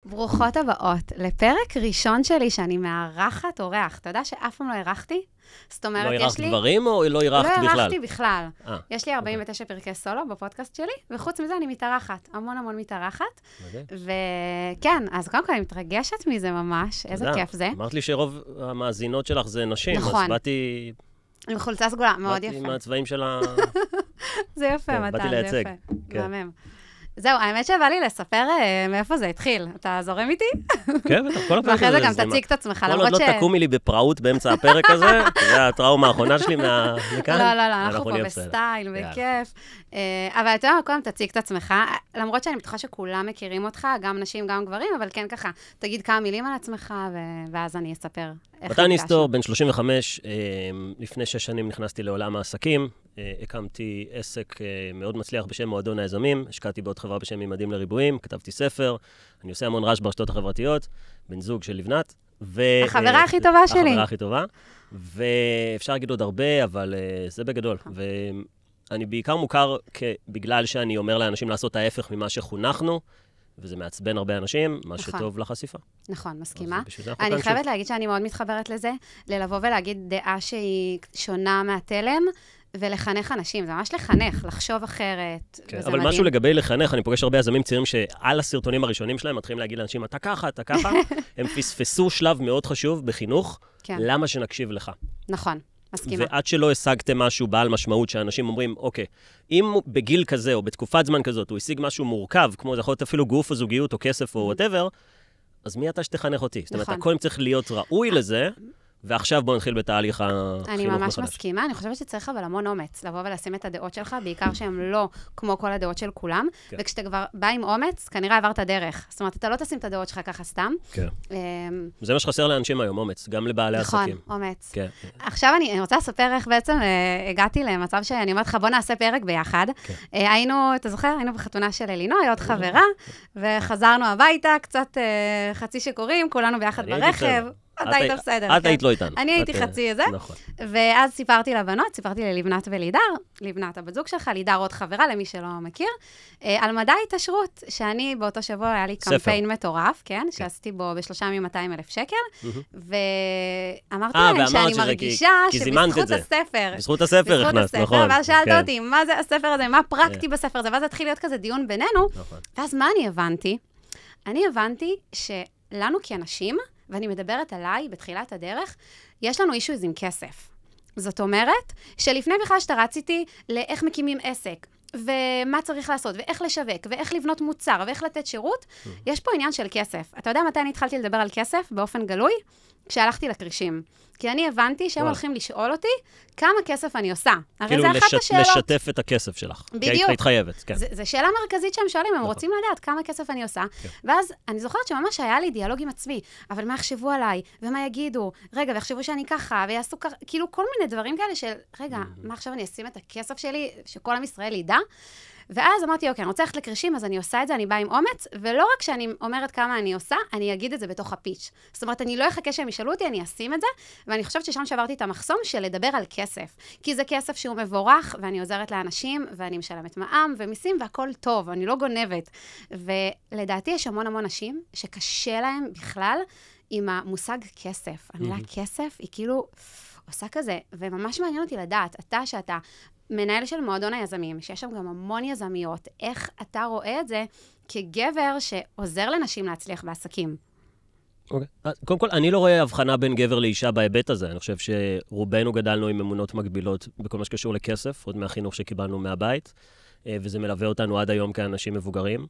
ברוכות הבאות לפרק ראשון שלי שאני מארחת אורח. אתה יודע שאף פעם לא אירחתי? זאת אומרת, לא יש לי... לא אירחת גברים או לא אירחת בכלל? לא אירחתי בכלל. יש לי 49 פרקי סולו בפודקאסט שלי, וחוץ מזה אני מתארחת, המון מתארחת. וכן, אז קודם כל אני מתרגשת מזה ממש, איזה כיף זה. אמרת לי שרוב המאזינות שלך זה נשים, נכון. אז באתי... עם חולצה סגולה, מאוד יפה. באתי עם הצבעים של ה... זה יפה, מתן, באתי לייצג. זה יפה. מהמם. זהו, האמת שבא לי לספר מאיפה זה התחיל. אתה זורם איתי? כן, בטח, כל הפרק הזה. ואחרי זה גם תציג את עצמך, למרות ש... כל עוד לא תקומי לי בפראות באמצע הפרק הזה, זה הטראומה האחרונה שלי מכאן. לא, אנחנו פה בסטייל, בכיף. אבל אתה יודע, קודם תציג את עצמך, למרות שאני בטוחה שכולם מכירים אותך, גם נשים, גם גברים, אבל כן ככה, תגיד כמה מילים על עצמך, ואז אני אספר. מתן איסטור, בן 35, לפני 6 שנים נכנסתי לעולם העסקים, הקמתי עסק מאוד מצליח בשם מועדון היזמים, השקעתי בעוד חברה בשם ממדים לריבועים, כתבתי ספר, אני עושה המון רעש ברשתות החברתיות, בן זוג של לבנת. החברה הכי טובה שלי. החברה הכי טובה, ואפשר להגיד עוד הרבה, אבל זה בגדול. ואני בעיקר מוכר בגלל שאני אומר לאנשים לעשות ההפך ממה שחונכנו, וזה מעצבן הרבה אנשים, מה שטוב לחשיפה. נכון, מסכימה. אני חייבת להגיד שאני מאוד מתחברת לזה, ללבוא ולהגיד דעה שהיא שונה מהתלם, ולחנך אנשים, זה ממש לחנך, לחשוב אחרת, כן, אבל משהו לגבי לחנך, אני פוגש הרבה יזמים צעירים שעל הסרטונים הראשונים שלהם מתחילים להגיד לאנשים, אתה ככה, הם פספסו שלב מאוד חשוב בחינוך, למה שנקשיב לך. נכון, מסכימה. ועד שלא השגתם משהו בעל משמעות, שאנשים אומרים, אוקיי, אם בגיל כזה או בתקופת זמן כזאת הוא השיג משהו מורכב, כמו זה יכול להיות אפילו גוף או זוגיות או כסף או whatever, אז מי אתה שתחנך אותי? זאת אומרת, הכל צריך להיות ראוי לזה, ועכשיו בואו נתחיל בתהליך החינוך מחדש. אני ממש מסכימה, אני חושבת שצריך אבל המון אומץ, לבוא ולשים את הדעות שלך, בעיקר שהן לא כמו כל הדעות של כולם, וכשאתה כבר בא עם אומץ, כנראה עברת דרך. זאת אומרת, אתה לא תשים את הדעות שלך ככה סתם. כן. זה מה שחסר לאנשים היום, אומץ, גם לבעלי עסקים. נכון, אומץ. עכשיו אני רוצה לספר איך בעצם הגעתי למצב שאני אומרת לך, בוא נעשה פרק ביחד. היינו, אתה זוכר? היינו בחתונה של אלינוי, עוד חברה, וחזרנו הביתה, קצת חצי שקורים, כולנו ביחד ברכב. אתה היית בסדר. את היית לא איתנו. אני הייתי חצי איזה. נכון. ואז סיפרתי לבנות, סיפרתי ללבנת ולידר, לבנת הבת זוג שלך, לידר עוד חברה, למי שלא מכיר, על מדע התעשרות, שאני באותו שבוע היה לי קמפיין מטורף, כן, שעשיתי בו ב3 ימים 200,000 שקל, ואמרתי להם שאני מרגישה שבזכות הספר, בזכות הספר הכנסת, נכון. ואז שאלת אותי, מה זה הספר הזה, מה פרקטי בספר הזה, ואז התחיל להיות כזה דיון בינינו, ואז מה אני הבנתי? אני הבנתי שלנו כאנשים, ואני מדברת עליי בתחילת הדרך, יש לנו אישוז עם כסף. זאת אומרת, שלפני בכלל שאתה רציתי לאיך מקימים עסק, ומה צריך לעשות, ואיך לשווק, ואיך לבנות מוצר, ואיך לתת שירות, יש פה עניין של כסף. אתה יודע מתי אני התחלתי לדבר על כסף באופן גלוי? כשהלכתי לקרישים. כי אני הבנתי שהם הולכים לשאול אותי כמה כסף אני עושה. הרי זה אחת השאלות. כאילו לשתף את הכסף שלך. בדיוק. כי היית חייבת, כן. זו שאלה מרכזית שהם שואלים, הם רוצים לדעת כמה כסף אני עושה. ואז אני זוכרת שממש היה לי דיאלוג עם עצמי, אבל מה יחשבו עליי, ומה יגידו, רגע, ויחשבו שאני ככה, ויעשו ככה, כאילו כל מיני דברים כאלה של, רגע, מה עכשיו אני אשים את הכסף שלי, שכל עם ישראל ידע? ואז אמרתי, אוקיי, אני רוצה ללכת לקרישים, אז אני עושה את זה, אני באה עם אומץ, ולא רק שאני אומרת כמה אני עושה, אני אגיד את זה בתוך הפיץ'. זאת אומרת, אני לא אחכה שהם ישאלו אותי, אני אשים את זה, ואני חושבת ששם שעברתי את המחסום של לדבר על כסף. כי זה כסף שהוא מבורך, ואני עוזרת לאנשים, ואני משלמת מע"מ ומיסים, והכל טוב, אני לא גונבת. ולדעתי יש המון אנשים שקשה להם בכלל עם המושג כסף. המילה כסף היא כאילו עושה כזה, וממש מעניין אותי לדעת, שאתה מנהל של מועדון היזמים, שיש שם גם המון יזמיות, איך אתה רואה את זה כגבר שעוזר לנשים להצליח בעסקים? אוקיי. קודם כל, אני לא רואה הבחנה בין גבר לאישה בהיבט הזה. אני חושב שרובנו גדלנו עם אמונות מקבילות בכל מה שקשור לכסף, עוד מהחינוך שקיבלנו מהבית, וזה מלווה אותנו עד היום כאנשים מבוגרים.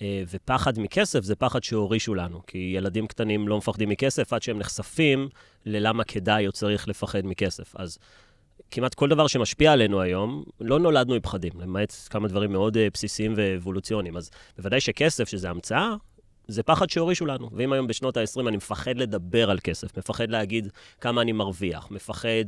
ופחד מכסף זה פחד שהורישו לנו, כי ילדים קטנים לא מפחדים מכסף עד שהם נחשפים ללמה כדאי או צריך לפחד מכסף. אז כמעט כל דבר שמשפיע עלינו היום, לא נולדנו עם פחדים, למעט כמה דברים מאוד בסיסיים ואבולוציוניים. אז בוודאי שכסף, שזה המצאה, זה פחד שהורישו לנו. ואם היום בשנות ה-20 אני מפחד לדבר על כסף, מפחד להגיד כמה אני מרוויח, מפחד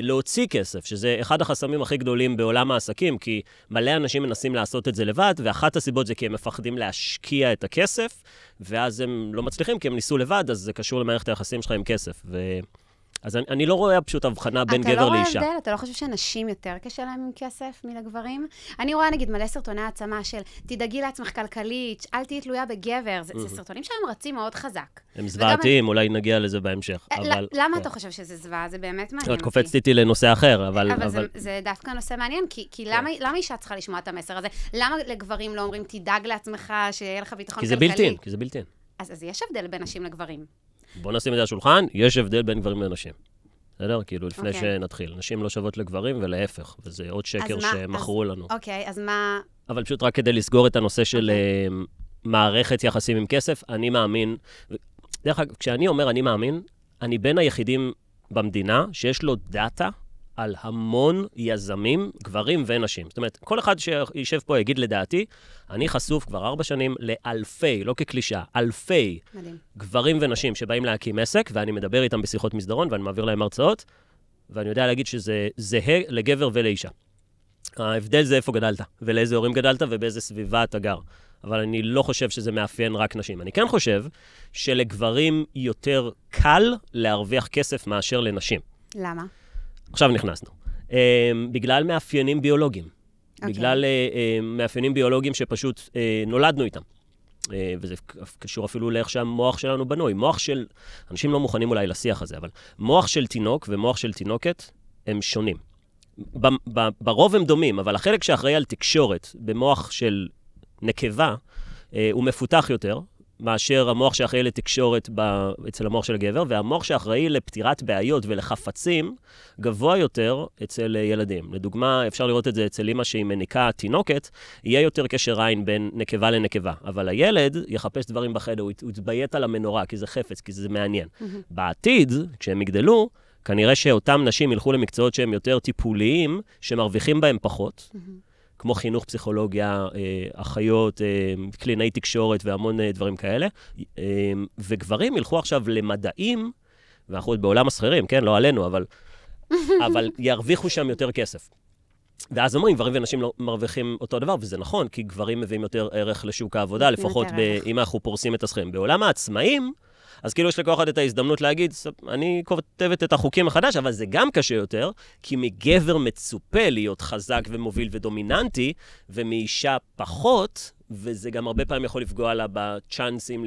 להוציא כסף, שזה אחד החסמים הכי גדולים בעולם העסקים, כי מלא אנשים מנסים לעשות את זה לבד, ואחת הסיבות זה כי הם מפחדים להשקיע את הכסף, ואז הם לא מצליחים כי הם ניסו לבד, אז זה קשור למערכת היחסים שלך עם כסף. אז אני לא רואה פשוט הבחנה בין גבר לאישה. אתה לא רואה הבדל? אתה לא חושב שנשים יותר קשה להם עם כסף מלגברים? אני רואה, נגיד, מלא סרטוני העצמה של תדאגי לעצמך כלכלית, אל תהיי תלויה בגבר. זה סרטונים שהם רצים מאוד חזק. הם זוועתיים, אולי נגיע לזה בהמשך. למה אתה חושב שזה זוועה? זה באמת מעניין אותי. את קופצת איתי לנושא אחר, אבל זה דווקא נושא מעניין, כי למה אישה צריכה לשמוע את המסר הזה? למה לגברים לא אומרים תדאג לעצמך, שיהיה לך ביטחון כלכלי? כי זה בלתי. אז יש הבדל בין נשים לגברים. בוא נשים את זה על השולחן, יש הבדל בין גברים לנשים. בסדר? כאילו, לפני שנתחיל. נשים לא שוות לגברים ולהפך, וזה עוד שקר שמכרו לנו. אוקיי, אז מה... אבל פשוט רק כדי לסגור את הנושא של מערכת יחסים עם כסף, אני מאמין, דרך אגב, כשאני אומר אני מאמין, אני בין היחידים במדינה שיש לו דאטה על המון יזמים, גברים ונשים. זאת אומרת, כל אחד שישב פה יגיד לדעתי, אני חשוף כבר 4 שנים לאלפי, לא כקלישה, אלפי גברים ונשים שבאים להקים עסק, ואני מדבר איתם בשיחות מסדרון, ואני מעביר להם הרצאות, ואני יודע להגיד שזה זהה לגבר ולאישה. ההבדל זה איפה גדלת, ולאיזה הורים גדלת, ובאיזה סביבה אתה גר. אבל אני לא חושב שזה מאפיין רק נשים. אני כן חושב שלגברים יותר קל להרוויח כסף מאשר לנשים. למה? עכשיו נכנסנו. בגלל מאפיינים ביולוגיים. בגלל מאפיינים ביולוגיים שפשוט נולדנו איתם. וזה קשור אפילו לאיך שהמוח שלנו בנוי. מוח של, אנשים לא מוכנים אולי לשיח הזה, אבל מוח של תינוק ומוח של תינוקת הם שונים. ברוב הם דומים, אבל החלק שאחראי על תקשורת במוח של נקבה, הוא מפותח יותר, מאשר המוח שאחראי לתקשורת אצל המוח של הגבר, והמוח שאחראי לפתירת בעיות ולחפצים, גבוה יותר אצל ילדים. לדוגמה, אפשר לראות את זה אצל אמא שהיא מניקה תינוקת, יהיה יותר קשר עין בין נקבה לנקבה. אבל הילד יחפש דברים בחדר, הוא יתביית על המנורה, כי זה חפץ, כי זה מעניין. בעתיד, כשהם יגדלו, כנראה שאותם נשים ילכו למקצועות שהם יותר טיפוליים, שמרוויחים בהם פחות, כמו חינוך, פסיכולוגיה, אחיות, קלינאי תקשורת והמון דברים כאלה. וגברים ילכו עכשיו למדעים, ואנחנו עוד בעולם השכירים, כן, לא עלינו, אבל ירוויחו שם יותר כסף. ואז אומרים, גברים ונשים לא מרוויחים אותו דבר, וזה נכון, כי גברים מביאים יותר ערך לשוק העבודה, לפחות אם אנחנו פורסים את השכירים. בעולם העצמאים, אז כאילו יש לכוח את ההזדמנות להגיד, אני כותבת את החוקים מחדש, אבל זה גם קשה יותר, כי מגבר מצופה להיות חזק ומוביל ודומיננטי, ומאישה פחות, וזה גם הרבה פעמים יכול לפגוע לה בצ'אנסים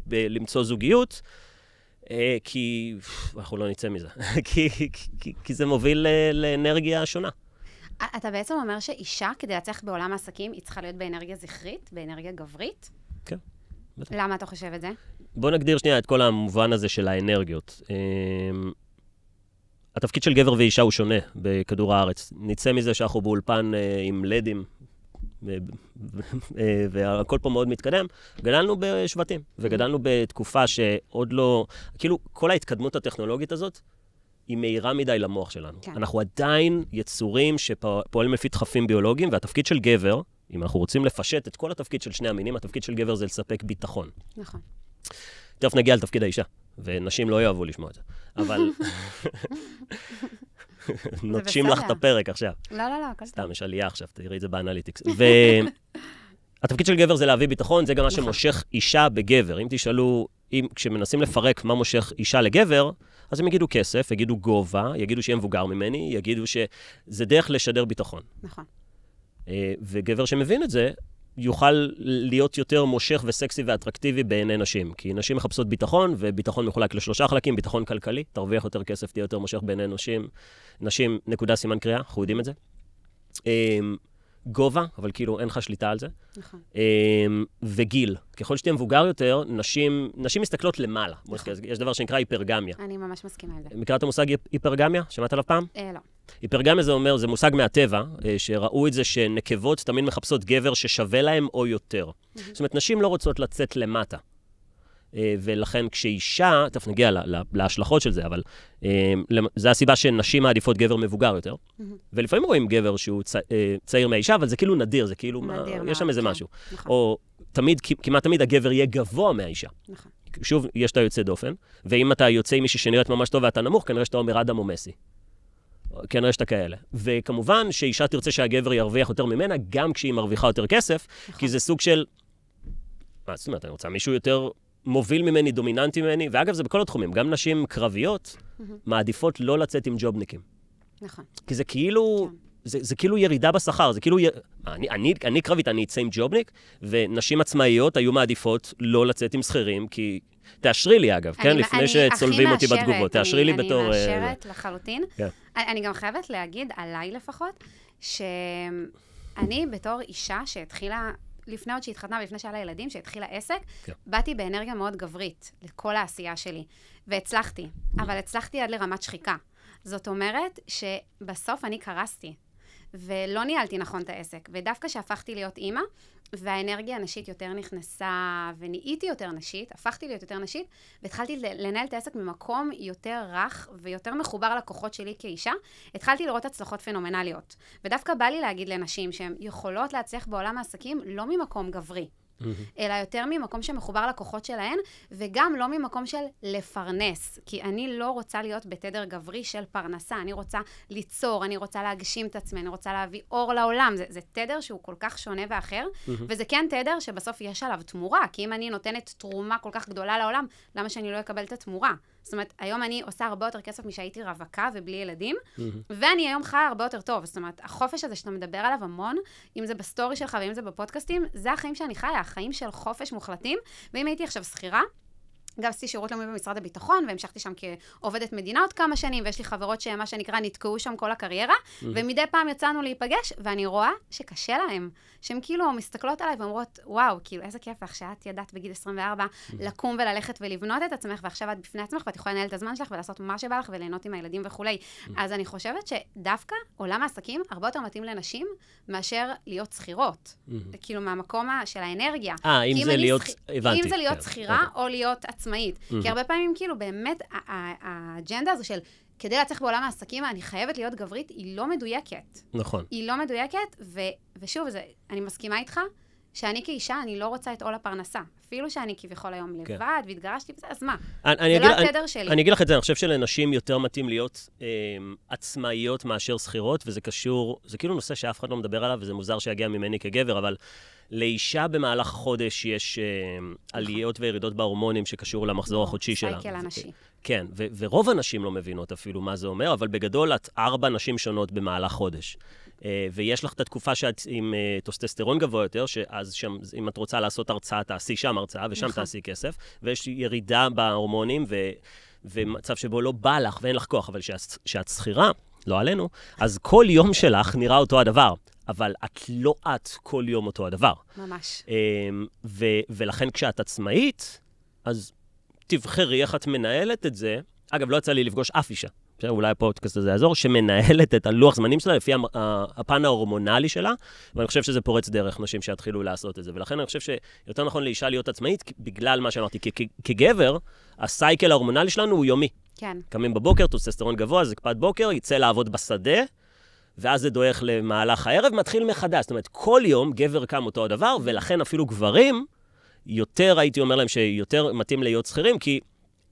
למצוא זוגיות, כי אנחנו לא נצא מזה, כי זה מוביל לאנרגיה שונה. אתה בעצם אומר שאישה, כדי להצליח בעולם העסקים, היא צריכה להיות באנרגיה זכרית, באנרגיה גברית? כן. למה אתה חושב את זה? בוא נגדיר שנייה את כל המובן הזה של האנרגיות. התפקיד של גבר ואישה הוא שונה בכדור הארץ. נצא מזה שאנחנו באולפן עם לדים, והכל פה מאוד מתקדם. גדלנו בשבטים, וגדלנו בתקופה שעוד לא... כאילו, כל ההתקדמות הטכנולוגית הזאת, היא מהירה מדי למוח שלנו. כן. אנחנו עדיין יצורים שפועלים לפי דחפים ביולוגיים, והתפקיד של גבר, אם אנחנו רוצים לפשט את כל התפקיד של שני המינים, התפקיד של גבר זה לספק ביטחון. נכון. תכף נגיע לתפקיד האישה, ונשים לא יאהבו לשמוע את זה. אבל... נוטשים לך את הפרק עכשיו. לא, סתם, יש עלייה עכשיו, תראי את זה באנליטיקס. והתפקיד של גבר זה להביא ביטחון, זה גם מה שמושך אישה בגבר. אם תשאלו, כשמנסים לפרק מה מושך אישה לגבר, אז הם יגידו כסף, יגידו גובה, יגידו שיהיה מבוגר ממני, יגידו שזה דרך לשדר ביטחון. נכון. וגבר שמבין את זה, יוכל להיות יותר מושך וסקסי ואטרקטיבי בעיני נשים. כי נשים מחפשות ביטחון, וביטחון מחולק ל3 חלקים, ביטחון כלכלי, תרוויח יותר כסף, תהיה יותר מושך בעיני נשים. נשים, נקודה סימן קריאה, אנחנו יודעים את זה. גובה, אבל כאילו אין לך שליטה על זה. נכון. וגיל. ככל שתהיה מבוגר יותר, נשים מסתכלות למעלה. נכון. יש דבר שנקרא היפרגמיה. אני ממש מסכימה על זה. מכירה את המושג היפרגמיה? שמעת עליו פעם? לא. היפרגמיה זה מושג מהטבע, שראו את זה שנקבות תמיד מחפשות גבר ששווה להם או יותר. זאת אומרת, נשים לא רוצות לצאת למטה. ולכן כשאישה, תכף נגיע להשלכות של זה, אבל זה הסיבה שנשים מעדיפות גבר מבוגר יותר. ולפעמים רואים גבר שהוא צעיר מהאישה, אבל זה כאילו נדיר, זה כאילו, יש שם איזה משהו. או כמעט תמיד הגבר יהיה גבוה מהאישה. נכון. שוב, יש את היוצא דופן, ואם אתה יוצא עם מישהי שנראית ממש טוב ואתה נמוך, כנראה שאתה אומר אדם או מסי. כנראה שאתה כאלה. וכמובן שאישה תרצה שהגבר ירוויח יותר ממנה, גם כשהיא מרוויחה יותר כסף, כי זה סוג של... זאת אומרת, אני רוצה מישהו יותר מוביל ממני, דומיננטי ממני, ואגב, זה בכל התחומים. גם נשים קרביות מעדיפות לא לצאת עם ג'ובניקים. נכון. כי זה כאילו... זה כאילו ירידה בשכר, זה כאילו... אני קרבית, אני אצא עם ג'ובניק, ונשים עצמאיות היו מעדיפות לא לצאת עם שכירים, כי... תאשרי לי, אגב, כן? לפני שצולבים אותי בתגובות. תאשרי לי בתור... אני מאשרת לחלוטין. אני גם חייבת להגיד, עליי לפחות, שאני בתור אישה שהתחילה, לפני עוד שהתחתנה ולפני שהיה לה ילדים, שהתחילה עסק, באתי באנרגיה מאוד גברית לכל העשייה שלי, והצלחתי. אבל הצלחתי עד לרמת שחיקה. זאת אומרת שבסוף אני קרסתי. ולא ניהלתי נכון את העסק. ודווקא שהפכתי להיות אימא, והאנרגיה הנשית יותר נכנסה, ונהייתי יותר נשית, הפכתי להיות יותר נשית, והתחלתי לנהל את העסק ממקום יותר רך, ויותר מחובר לקוחות שלי כאישה, התחלתי לראות הצלחות פנומנליות. ודווקא בא לי להגיד לנשים שהן יכולות להצליח בעולם העסקים, לא ממקום גברי. אלא יותר ממקום שמחובר לקוחות שלהן, וגם לא ממקום של לפרנס. כי אני לא רוצה להיות בתדר גברי של פרנסה, אני רוצה ליצור, אני רוצה להגשים את עצמי, אני רוצה להביא אור לעולם. זה תדר שהוא כל כך שונה ואחר, וזה כן תדר שבסוף יש עליו תמורה, כי אם אני נותנת תרומה כל כך גדולה לעולם, למה שאני לא אקבל את התמורה? זאת אומרת, היום אני עושה הרבה יותר כסף משהייתי רווקה ובלי ילדים, ואני היום חיה הרבה יותר טוב. זאת אומרת, החופש הזה שאתה מדבר עליו המון, אם זה בסטורי שלך ואם זה בפודקאסטים, זה החיים שאני חיה, החיים של חופש מוחלטים. ואם הייתי עכשיו שכירה, גם עשיתי שירות לאומי במשרד הביטחון, והמשכתי שם כעובדת מדינה עוד כמה שנים, ויש לי חברות שמה שנקרא נתקעו שם כל הקריירה, ומדי פעם יצאנו להיפגש, ואני רואה שקשה להם, שהן כאילו מסתכלות עליי ואומרות, וואו, כאילו איזה כיף לך שאת ידעת בגיל 24 לקום וללכת ולבנות את עצמך, ועכשיו את בפני עצמך, ואת יכולה לנהל את הזמן שלך ולעשות מה שבא לך וליהנות עם הילדים וכולי. אז אני חושבת שדווקא עולם העסקים הרבה יותר מתאים לנשים מאשר להיות שכירות. כאילו מהמקום של האנרגיה. אם זה להיות שכירה או להיות עצמאית. כי הרבה פעמים כאילו באמת האג'נדה הזו של כדי להצליח בעולם העסקים, אני חייבת להיות גברית, היא לא מדויקת. נכון. היא לא מדויקת, ושוב, אני מסכימה איתך, שאני כאישה, אני לא רוצה את עול הפרנסה. אפילו שאני כביכול היום לבד, והתגרשתי בזה, אז מה? זה לא התדר שלי. אני אגיד לך את זה, אני חושב שלנשים יותר מתאים להיות עצמאיות מאשר שכירות, וזה קשור, זה כאילו נושא שאף אחד לא מדבר עליו, וזה מוזר שיגיע ממני כגבר, אבל לאישה במהלך חודש יש עליות וירידות בהורמונים שקשור למחזור החודשי שלה. סייקל הנשי. כן, ורוב הנשים לא מבינות אפילו מה זה אומר, אבל בגדול את 4 נשים שונות במהלך חודש. ויש לך את התקופה שאת עם טוסטסטרון גבוה יותר, שאז שם, אם את רוצה לעשות הרצאה, תעשי שם הרצאה, ושם תעשי כסף, ויש ירידה בהורמונים, ומצב שבו לא בא לך ואין לך כוח, אבל שאת שכירה, לא עלינו, אז כל יום שלך נראה אותו הדבר, אבל את לא את כל יום אותו הדבר. ממש. ולכן כשאת עצמאית, אז תבחרי איך את מנהלת את זה. אגב, לא יצא לי לפגוש אף אישה. אולי הפודקאסט הזה יעזור, שמנהלת את הלוח זמנים שלה לפי הפן ההורמונלי שלה, ואני חושב שזה פורץ דרך נשים שהתחילו לעשות את זה. ולכן אני חושב שיותר נכון לאישה להיות עצמאית, בגלל מה שאמרתי, כגבר, הסייקל ההורמונלי שלנו הוא יומי. כן. קמים בבוקר, טוסטסטרון גבוה, זקפת בוקר, יצא לעבוד בשדה, ואז זה דועך למהלך הערב, מתחיל מחדש. זאת אומרת, כל יום גבר קם אותו הדבר, ולכן אפילו גברים, יותר הייתי אומר להם שיותר מתאים להיות שכירים, כי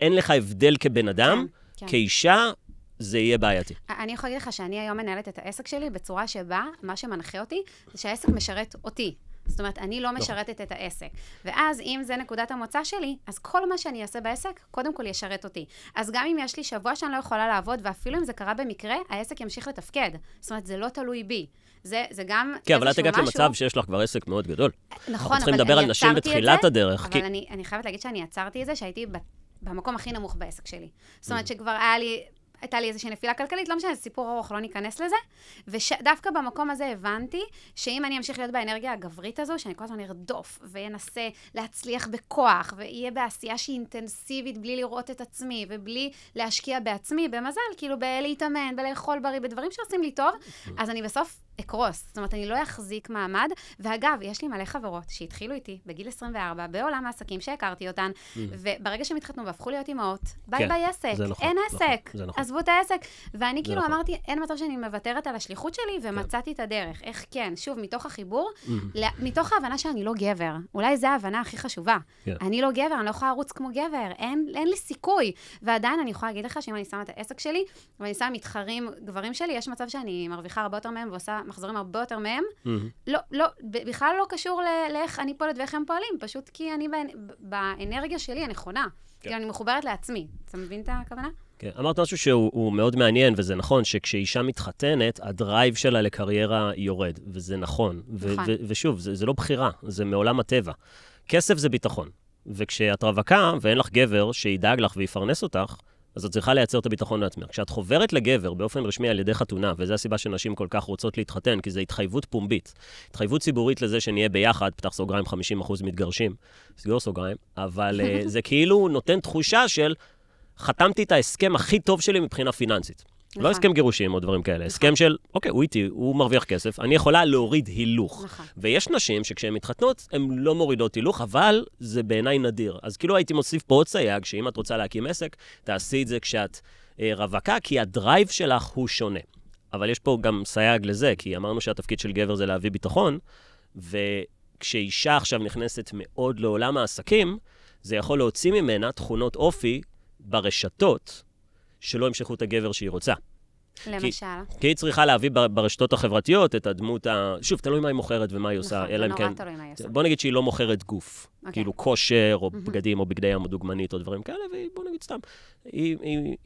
אין לך הבדל כבן אדם, כאישה, זה יהיה בעייתי. אני יכולה להגיד לך שאני היום מנהלת את העסק שלי בצורה שבה, מה שמנחה אותי, זה שהעסק משרת אותי. זאת אומרת, אני לא משרתת את העסק. ואז, אם זה נקודת המוצא שלי, אז כל מה שאני אעשה בעסק, קודם כל ישרת אותי. אז גם אם יש לי שבוע שאני לא יכולה לעבוד, ואפילו אם זה קרה במקרה, העסק ימשיך לתפקד. זאת אומרת, זה לא תלוי בי. זה גם כן, אבל את הגעת למצב שיש לך כבר עסק מאוד גדול. נכון, אנחנו צריכים לדבר על נשים בתחילת הדרך. אבל אני חייבת להגיד שאני עצרתי את זה, שהייתי במקום הכי נמוך בעסק שלי. זאת אומרת שכבר הייתה לי איזושהי נפילה כלכלית, לא משנה, זה סיפור ארוך, לא ניכנס לזה. ודווקא במקום הזה הבנתי שאם אני אמשיך להיות באנרגיה הגברית הזו, שאני כל הזמן ארדוף וינסה להצליח בכוח, ויהיה בעשייה שהיא אינטנסיבית בלי לראות את עצמי, ובלי להשקיע בעצמי, במזל, כאילו בלהתאמן, בלאכול בריא, בדברים שעושים לי טוב, אז אני בסוף אקרוס. זאת אומרת, אני לא אחזיק מעמד. ואגב, יש לי מלא חברות שהתחילו איתי בגיל 24, בעולם העסקים שהכרתי אותן, וברגע שהם התחתנו והפכו להיות אימהות, ביי ביי עסק, אין עסק. אז עזבו את העסק, ואני כאילו אמרתי, אין מצב שאני מוותרת על השליחות שלי, ומצאתי את הדרך. איך כן? שוב, מתוך החיבור, מתוך ההבנה שאני לא גבר. אולי זו ההבנה הכי חשובה. אני לא גבר, אני לא יכולה לרוץ כמו גבר, אין לי סיכוי. ועדיין אני יכולה להגיד לך שאם אני שמה את העסק שלי, ואני שמה מתחרים גברים שלי, יש מצב שאני מרוויחה הרבה יותר מהם, ועושה מחזורים הרבה יותר מהם. לא, בכלל לא קשור לאיך אני פועלת ואיך הם פועלים, פשוט כי אני באנרגיה שלי הנכונה. כאילו אני מחוברת לעצמי. אתה מבין את הכוונה? כן, אמרת משהו שהוא מאוד מעניין, וזה נכון, שכשאישה מתחתנת, הדרייב שלה לקריירה יורד, וזה נכון. ושוב, זה לא בחירה, זה מעולם הטבע. כסף זה ביטחון. וכשאת רווקה, ואין לך גבר שידאג לך ויפרנס אותך, אז את צריכה לייצר את הביטחון לעצמך. כשאת חוברת לגבר באופן רשמי על ידי חתונה, וזו הסיבה שנשים כל כך רוצות להתחתן, כי זו התחייבות פומבית. התחייבות ציבורית לזה שנהיה ביחד, פתח סוגריים 50% מתגרשים, סגור סוגריים, אבל זה כאילו נותן תחושה של חתמתי את ההסכם הכי טוב שלי מבחינה פיננסית. לא הסכם גירושים או דברים כאלה, הסכם של, אוקיי, הוא איתי, הוא מרוויח כסף, אני יכולה להוריד הילוך. ויש נשים שכשהן מתחתנות, הן לא מורידות הילוך, אבל זה בעיניי נדיר. אז כאילו הייתי מוסיף פה עוד סייג, שאם את רוצה להקים עסק, תעשי את זה כשאת רווקה, כי הדרייב שלך הוא שונה. אבל יש פה גם סייג לזה, כי אמרנו שהתפקיד של גבר זה להביא ביטחון, וכשאישה עכשיו נכנסת מאוד לעולם העסקים, זה יכול להוציא ממנה תכונות אופי ברשתות, שלא המשכו את הגבר שהיא רוצה. למשל. כי היא צריכה להביא ברשתות החברתיות את הדמות שוב, תלוי מה היא מוכרת ומה היא עושה. נכון, נורא תלוי מה היא עושה. בוא נגיד שהיא לא מוכרת גוף. כאילו כושר, או בגדים, או בגדי ים, או דוגמנית, או דברים כאלה, ובוא נגיד סתם.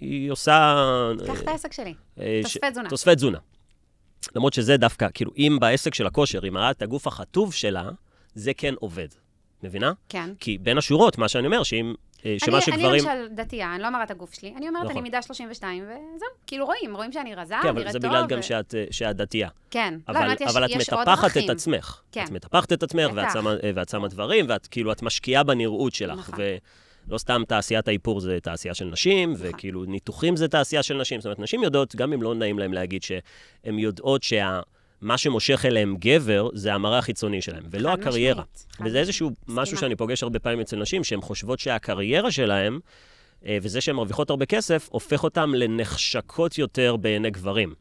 היא עושה... קח את העסק שלי. תוספי תזונה. תוספי תזונה. למרות שזה דווקא, כאילו, אם בעסק של הכושר, היא מראה את הגוף החטוב שלה, זה כן עובד. מבינה? כן. כי בין השורות, מה שאני אומר, שאם... אני למשל דתייה, אני לא אומרת הגוף שלי, אני אומרת, אני מידה 32, וזהו, כאילו רואים שאני רזה, כן, נראית טוב. אבל זה בגלל גם שאת דתייה. כן, אבל את מטפחת את עצמך. את מטפחת את עצמך, ואת שמה דברים, ואת כאילו, את משקיעה בנראות שלך, ולא סתם תעשיית האיפור זה תעשייה של נשים, וכאילו ניתוחים זה תעשייה של נשים. זאת אומרת, נשים יודעות, גם אם לא נעים להם להגיד שהן יודעות מה שמושך אליהם גבר, זה המראה החיצוני שלהם, ולא הקריירה. וזה איזשהו משהו שאני פוגש הרבה פעמים אצל נשים, שהן חושבות שהקריירה שלהם, וזה שהן מרוויחות הרבה כסף, הופך אותם לנחשקות יותר בעיני גברים.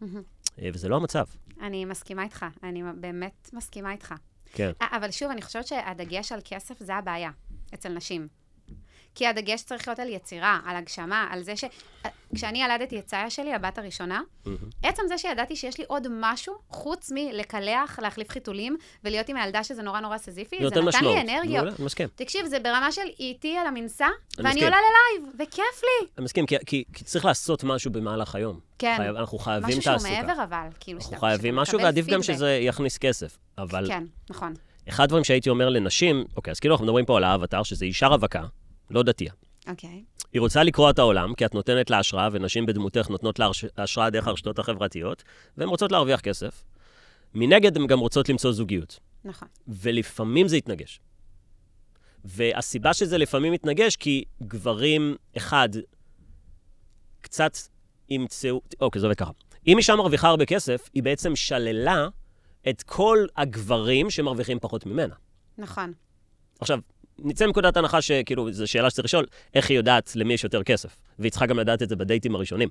וזה לא המצב. אני מסכימה איתך, אני באמת מסכימה איתך. כן. אבל שוב, אני חושבת שהדגש על כסף זה הבעיה אצל נשים. כי הדגש צריך להיות על יצירה, על הגשמה, על זה כשאני ילדתי את צאיה שלי, הבת הראשונה, עצם זה שידעתי שיש לי עוד משהו, חוץ מלקלח, להחליף חיתולים, ולהיות עם הילדה שזה נורא נורא סזיפי, זה נתן לי אנרגיה. תקשיב, זה ברמה של איתי על המנסה, ואני עולה ללייב, וכיף לי. אני מסכים, כי צריך לעשות משהו במהלך היום. כן. אנחנו חייבים תעסוקה. משהו שהוא מעבר אבל, כאילו אנחנו חייבים משהו, ועדיף גם שזה יכניס כסף. אבל... כן, נכון. אחד הדברים שהייתי אומר לנשים, אוקיי, אז כאילו אנחנו מדברים פה על האבטר, שזה אישה רווקה, לא דתייה. אוקיי. היא רוצה לקרוא את העולם, כי את נותנת לה השראה, ונשים בדמותך נותנות לה השראה דרך הרשתות החברתיות, והן רוצות להרוויח כסף. מנגד, הן גם רוצות למצוא זוגיות. נכון. ולפעמים זה יתנגש. והסיבה שזה לפעמים יתנגש, כי גברים, אחד, קצת ימצאו... אוקיי, זה עובד ככה. אם אישה מרוויחה הרבה כסף, היא בעצם שללה את כל הגברים שמרוויחים פחות ממנה. נכון. עכשיו, נצא מנקודת הנחה שכאילו, זו שאלה שצריך לשאול, איך היא יודעת למי יש יותר כסף? והיא צריכה גם לדעת את זה בדייטים הראשונים.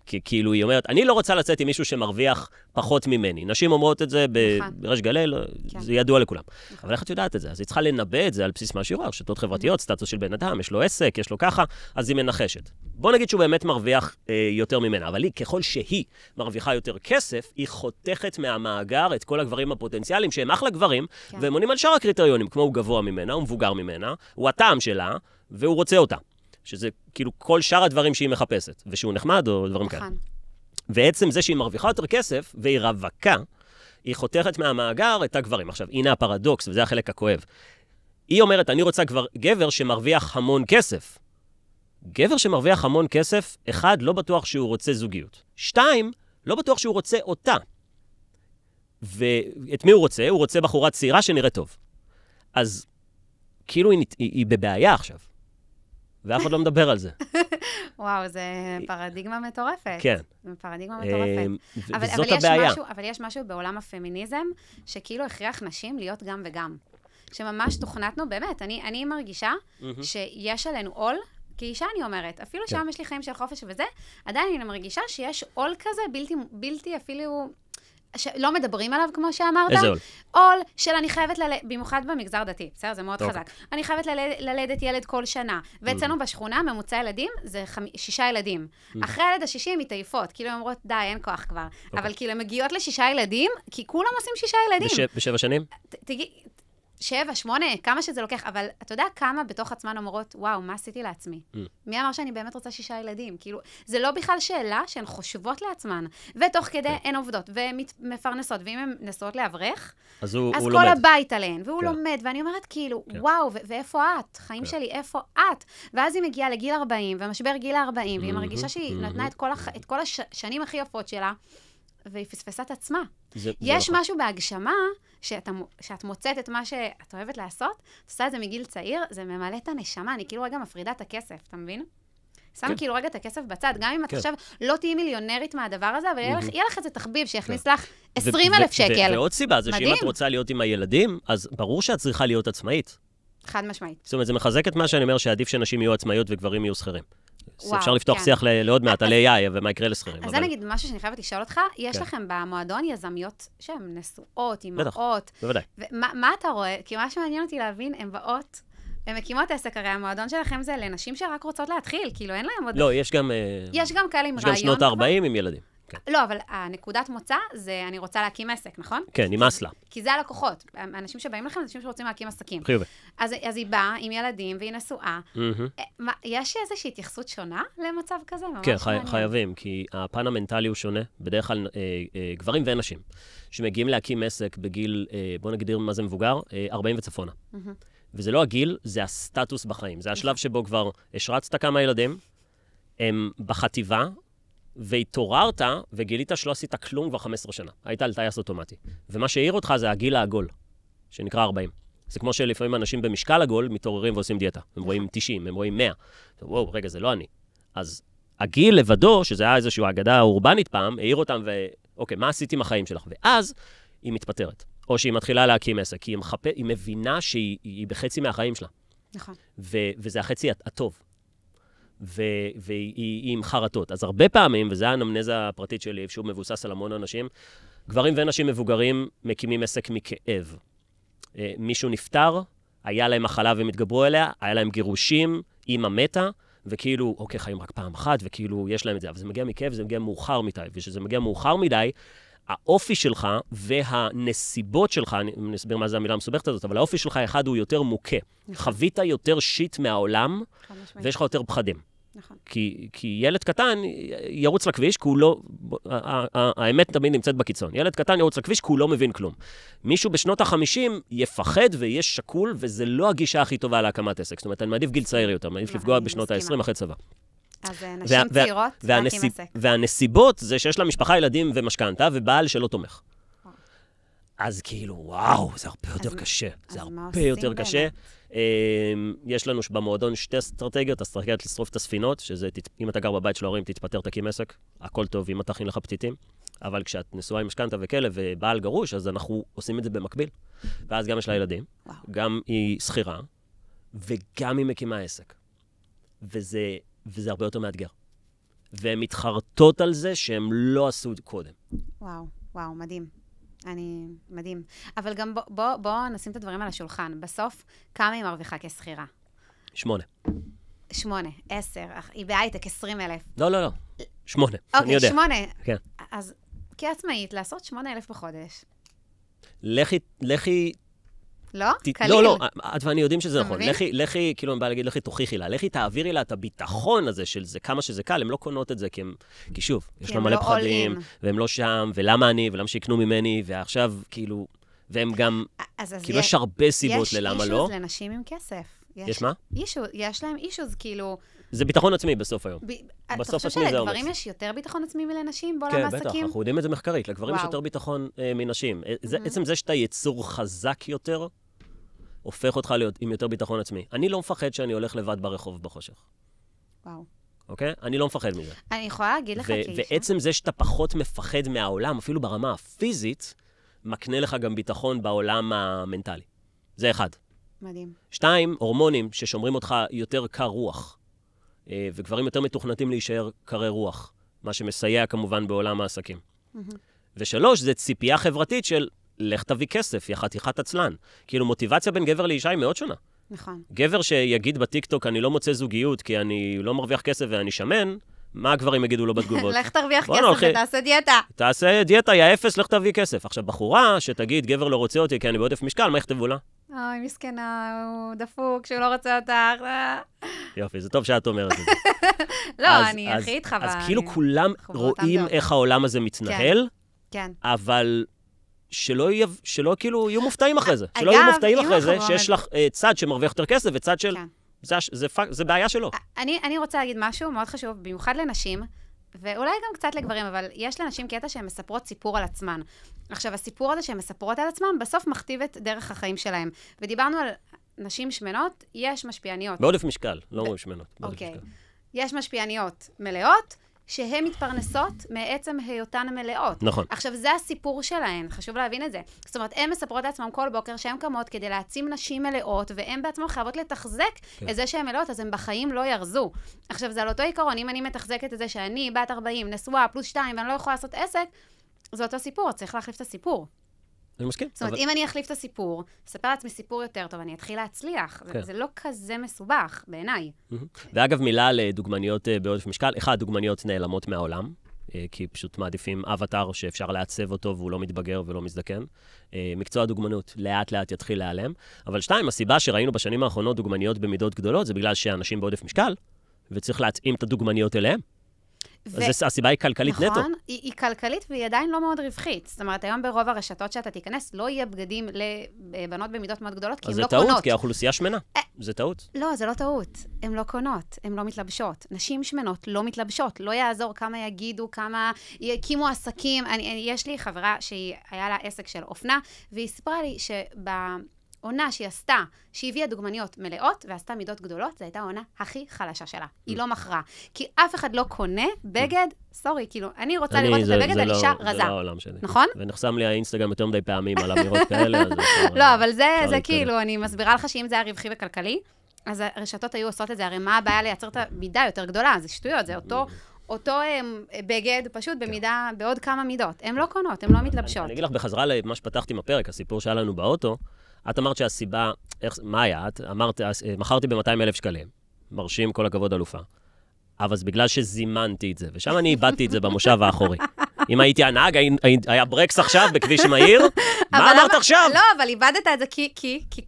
כי כאילו היא אומרת, אני לא רוצה לצאת עם מישהו שמרוויח פחות ממני. נשים אומרות את זה ברש גלל, זה ידוע לכולם. אבל איך את יודעת את זה? אז היא צריכה לנבא את זה על בסיס מה שהיא רואה, רשתות חברתיות, סטטוס של בן אדם, יש לו עסק, יש לו ככה, אז היא מנחשת. בוא נגיד שהוא באמת מרוויח יותר ממנה, אבל ככל שהיא מרוויחה יותר כסף, היא חותכת מהמאגר את כל הגברים הפוטנציאליים, שהם אחלה גברים, והם עונים על שאר הקריטריונים, כמו הוא גבוה ממנה, הוא מבוגר ממנה, הוא הטעם שלה, והוא רוצה אותה. שזה כאילו כל שאר הדברים שהיא מחפשת, ושהוא נחמד או דברים כאלה. ועצם זה שהיא מרוויחה יותר כסף, והיא רווקה, היא חותכת מהמאגר את הגברים. עכשיו, הנה הפרדוקס, וזה החלק הכואב. היא אומרת, אני רוצה גבר שמרוויח המון כסף. גבר שמרוויח המון כסף, אחד, לא בטוח שהוא רוצה זוגיות. שתיים, לא בטוח שהוא רוצה אותה. ואת מי הוא רוצה? הוא רוצה בחורה צעירה שנראית טוב. אז כאילו היא בבעיה עכשיו. ואף אחד לא מדבר על זה. וואו, זה פרדיגמה מטורפת. כן. זה פרדיגמה מטורפת. וזאת הבעיה. אבל יש משהו בעולם הפמיניזם, שכאילו הכריח נשים להיות גם וגם. שממש תוכנתנו, באמת, אני מרגישה שיש עלינו עול, כאישה אני אומרת, אפילו שם יש לי חיים של חופש וזה, עדיין אני מרגישה שיש עול כזה, בלתי אפילו, לא מדברים עליו כמו שאמרת. איזה עול? עול של אני חייבת במיוחד במגזר דתי, בסדר, זה מאוד חזק. אני חייבת ללדת ילד כל שנה, ואצלנו בשכונה, ממוצע ילדים, זה 6 ילדים. אחרי הילד ה-60 הן מתעייפות, כאילו הן אומרות, די, אין כוח כבר. אבל כאילו הן מגיעות ל6 ילדים, כי כולם עושים 6 ילדים. ב7 שנים? 7, 8, כמה שזה לוקח, אבל אתה יודע כמה בתוך עצמן אומרות, וואו, מה עשיתי לעצמי? מי אמר שאני באמת רוצה 6 ילדים? כאילו, זה לא בכלל שאלה שהן חושבות לעצמן, ותוך כדי הן עובדות, ומפרנסות, ואם הן נשואות לאברך, אז הוא אז לומד. כל הבית עליהן, והוא לומד, ואני אומרת כאילו, וואו, ואיפה את? חיים שלי, איפה את? ואז היא מגיעה לגיל 40, ומשבר גיל 40, והיא מרגישה שהיא נתנה את כל השנים הכי יפות שלה, והיא פספסה את עצמה. יש משהו בהגשמה, שאת מוצאת את מה שאת אוהבת לעשות, את עושה את זה מגיל צעיר, זה ממלא את הנשמה, אני כאילו רגע מפרידה את הכסף, אתה מבין? שם כאילו רגע את הכסף בצד, גם אם את עכשיו לא תהיי מיליונרית מהדבר הזה, אבל יהיה לך איזה תחביב שיכניס לך 20,000 שקל. ועוד סיבה, זה שאם את רוצה להיות עם הילדים, אז ברור שאת צריכה להיות עצמאית. חד משמעית. זאת אומרת, זה מחזק את מה שאני אומר, שעדיף שנשים יהיו עצמאיות וגברים יהיו שכירים. אפשר לפתוח שיח לעוד מעט על AI ומה יקרה לשכירים. אז זה נגיד משהו שאני חייבת לשאול אותך, יש לכם במועדון יזמיות שהן נשואות, אימהות. בוודאי. מה אתה רואה? כי מה שמעניין אותי להבין, הן באות, הן מקימות עסק, הרי המועדון שלכם זה לנשים שרק רוצות להתחיל, כאילו אין להם עוד... לא, יש גם... יש גם כאלה עם רעיון. יש גם שנות ה-40 עם ילדים. לא, אבל הנקודת מוצא זה אני רוצה להקים עסק, נכון? כן, נמאס לה. כי זה הלקוחות. אנשים שבאים לכם, אנשים שרוצים להקים עסקים. חיובי. אז היא באה עם ילדים והיא נשואה. יש איזושהי התייחסות שונה למצב כזה? כן, חייבים, כי הפן המנטלי הוא שונה. בדרך כלל גברים ונשים שמגיעים להקים עסק בגיל, בוא נגדיר מה זה מבוגר, 40 וצפונה. וזה לא הגיל, זה הסטטוס בחיים. זה השלב שבו כבר השרצת כמה ילדים, הם בחטיבה, והתעוררת וגילית שלא עשית כלום כבר 15 שנה. היית על טייס אוטומטי. ומה שהעיר אותך זה הגיל העגול, שנקרא 40. זה כמו שלפעמים אנשים במשקל עגול מתעוררים ועושים דיאטה. הם רואים 90, הם רואים 100. וואו, רגע, זה לא אני. אז הגיל לבדו, שזה היה איזושהי אגדה אורבנית פעם, העיר אותם אוקיי, מה עשיתי עם החיים שלך? ואז היא מתפטרת. או שהיא מתחילה להקים עסק, כי היא מבינה שהיא בחצי מהחיים שלה. נכון. וזה החצי הטוב. והיא עם חרטות. אז הרבה פעמים, וזו האנמנזה הפרטית שלי, שהוא מבוסס על המון אנשים, גברים ונשים מבוגרים מקימים עסק מכאב. מישהו נפטר, היה להם מחלה והם התגברו אליה, היה להם גירושים, אמא מתה, וכאילו, אוקיי, חיים רק פעם אחת, וכאילו יש להם את זה. אבל זה מגיע מכאב, זה מגיע מאוחר מדי. וכשזה מגיע מאוחר מדי, האופי שלך והנסיבות שלך, אני אסביר מה זה המילה המסובכת הזאת, אבל האופי שלך אחד הוא יותר מוכה. חווית יותר שיט מהעולם, ויש לך יותר פחדים. נכון. כי ילד קטן ירוץ לכביש, כי הוא לא... האמת תמיד נמצאת בקיצון. ילד קטן ירוץ לכביש, כי הוא לא מבין כלום. מישהו בשנות ה-50 יפחד ויהיה שקול, וזה לא הגישה הכי טובה להקמת עסק. זאת אומרת, אני מעדיף גיל צעיר יותר, מעדיף לפגוע בשנות ה-20 אחרי צבא. אז נשים צעירות, להקים עסק. והנסיבות זה שיש לה משפחה, ילדים ומשכנתה, ובעל שלא תומך. אז כאילו, וואו, זה הרבה יותר קשה. זה הרבה יותר קשה. יש לנו במועדון 2 אסטרטגיות, אסטרטגיית לשרוף את הספינות, שזה אם אתה גר בבית של ההורים, תתפטר, תקים עסק, הכל טוב, אם אתה תכין לך פתיתים, אבל כשאת נשואה עם משכנתה וכלב ובעל גרוש, אז אנחנו עושים את זה במקביל. ואז גם יש לה ילדים, גם היא שכירה, וגם היא מקימה עסק. וזה הרבה יותר מאתגר. והן מתחרטות על זה שהם לא עשו קודם. וואו, מדהים. מדהים. אבל גם בוא נשים את הדברים על השולחן. בסוף, כמה היא מרוויחה כשכירה? 8. 8, 10, היא בהייטק 20,000. לא. 8, אני יודע. אוקיי, 8. כן. אז כעצמאית, לעשות 8,000 בחודש. לכי... לא? קליל. לא, את ואני יודעים שזה נכון. לכי, כאילו, אני בא להגיד, לכי תוכיחי לה. לכי תעבירי לה את הביטחון הזה של זה, כמה שזה קל, הם לא קונות את זה, כי שוב, יש לה מלא פחדים, והם לא שם, ולמה אני, ולמה שיקנו ממני, ועכשיו, כאילו, והם גם, כאילו, יש הרבה סיבות ללמה לא. יש אישוז לנשים עם כסף. יש מה? יש להם אישוז, כאילו... זה ביטחון עצמי בסוף היום. אתה חושב שלגברים יש יותר ביטחון עצמי מלנשים בעולם העסקים? כן, בטח, אנחנו יודעים את זה מחקרית. לגברים יש יותר ביטחון מנשים. עצם זה שאתה יצור חזק יותר, הופך אותך להיות עם יותר ביטחון עצמי. אני לא מפחד שאני הולך לבד ברחוב בחושך. וואו. אוקיי? אני לא מפחד מזה. אני יכולה להגיד לך כאישה. ועצם זה שאתה פחות מפחד מהעולם, אפילו ברמה הפיזית, מקנה לך גם ביטחון בעולם המנטלי. זה אחד. מדהים. 2, הורמונים ששומרים אותך יותר קר רוח. וגברים יותר מתוכנתים להישאר קרי רוח, מה שמסייע כמובן בעולם העסקים. ושלוש, זה ציפייה חברתית של לך תביא כסף, יא חתיכת עצלן. כאילו מוטיבציה בין גבר לאישה היא מאוד שונה. נכון. גבר שיגיד בטיקטוק, אני לא מוצא זוגיות כי אני לא מרוויח כסף ואני שמן, מה הגברים יגידו לו בתגובות? לך תרוויח כסף ותעשה דיאטה. תעשה דיאטה, יא אפס, לך תביא כסף. עכשיו, בחורה שתגיד, גבר לא רוצה אותי כי אני בעודף משקל, מה יכתבו לה? אוי, מסכנה, הוא דפוק, שהוא לא רוצה אותך. יופי, זה טוב שאת אומרת את זה. לא, אני הכי איתך. אז כאילו כולם רואים איך העולם הזה מתנהל, אבל שלא כאילו יהיו מופתעים אחרי זה. שלא יהיו מופתעים אחרי זה שיש לך צד שמרוויח יותר כסף וצד של... זה בעיה שלו. אני רוצה להגיד משהו מאוד חשוב, במיוחד לנשים, ואולי גם קצת לגברים, אבל יש לנשים קטע שהן מספרות סיפור על עצמן. עכשיו, הסיפור הזה שהן מספרות על עצמן, בסוף מכתיב את דרך החיים שלהם. ודיברנו על נשים שמנות, יש משפיעניות. בעודף משקל, לא אומרים שמנות. אוקיי. יש משפיעניות מלאות, שהן מתפרנסות מעצם היותן מלאות. נכון. עכשיו, זה הסיפור שלהן, חשוב להבין את זה. זאת אומרת, הן מספרות לעצמם כל בוקר שהן קמות כדי להעצים נשים מלאות, והן בעצמן חייבות לתחזק את זה שהן מלאות, אז הן בחיים לא ירזו. עכשיו, זה על אותו עיקרון, אם אני מתחזקת את זה שאני בת 40, נשואה, פלוס 2, ואני לא יכולה לעשות עסק, זה אותו סיפור, צריך להחליף את הסיפור. אני מסכים. זאת אומרת, אם אני אחליף את הסיפור, אספר לעצמי סיפור יותר טוב, אני אתחיל להצליח. זה לא כזה מסובך, בעיניי. ואגב, מילה לדוגמניות בעודף משקל. אחד, דוגמניות נעלמות מהעולם, כי פשוט מעדיפים אבטר שאפשר לעצב אותו והוא לא מתבגר ולא מזדקן. מקצוע דוגמנות לאט לאט יתחיל להיעלם. אבל שתיים, הסיבה שראינו בשנים האחרונות דוגמניות במידות גדולות, זה בגלל שאנשים בעודף משקל, וצריך להתאים את הדוגמניות אליהם. אז הסיבה היא כלכלית נטו. נכון, היא כלכלית והיא עדיין לא מאוד רווחית. זאת אומרת, היום ברוב הרשתות שאתה תיכנס, לא יהיה בגדים לבנות במידות מאוד גדולות, כי הן לא קונות. זה טעות, כי האוכלוסייה שמנה. זה טעות. לא, זה לא טעות. הן לא קונות, הן לא מתלבשות. נשים שמנות לא מתלבשות. לא יעזור כמה יגידו, כמה יקימו עסקים. יש לי חברה שהיה לה עסק של אופנה, והיא סיפרה לי עונה שהיא עשתה, שהיא הביאה דוגמניות מלאות, ועשתה מידות גדולות, זו הייתה העונה הכי חלשה שלה. היא לא מכרה. כי אף אחד לא קונה בגד, סורי, כאילו, אני רוצה לראות את הבגד על אישה רזה. זה לא העולם שלי. נכון? ונחסם לי האינסטגרם יותר מדי פעמים על אמירות כאלה. לא, אבל זה כאילו, אני מסבירה לך שאם זה היה רווחי וכלכלי, אז הרשתות היו עושות את זה, הרי מה הבעיה לייצר את המידה יותר גדולה? זה שטויות, זה אותו בגד, פשוט במידה, בעוד כמה מידות. הן לא קונות, הן לא מתלבשות. אני אגיד לך בחזרה למה שפתחתי עם הפרק, הסיפור שהיה לנו באוטו, את אמרת שהסיבה, מה היה? את אמרת, מכרתי ב-200,000 שקלים. מרשים, כל הכבוד אלופה. אבל זה בגלל שזימנתי את זה, ושם אני איבדתי את זה במושב האחורי. אם הייתי הנהג, היה ברקס עכשיו בכביש מהיר, מה אמרת עכשיו? לא, אבל איבדת את זה, כי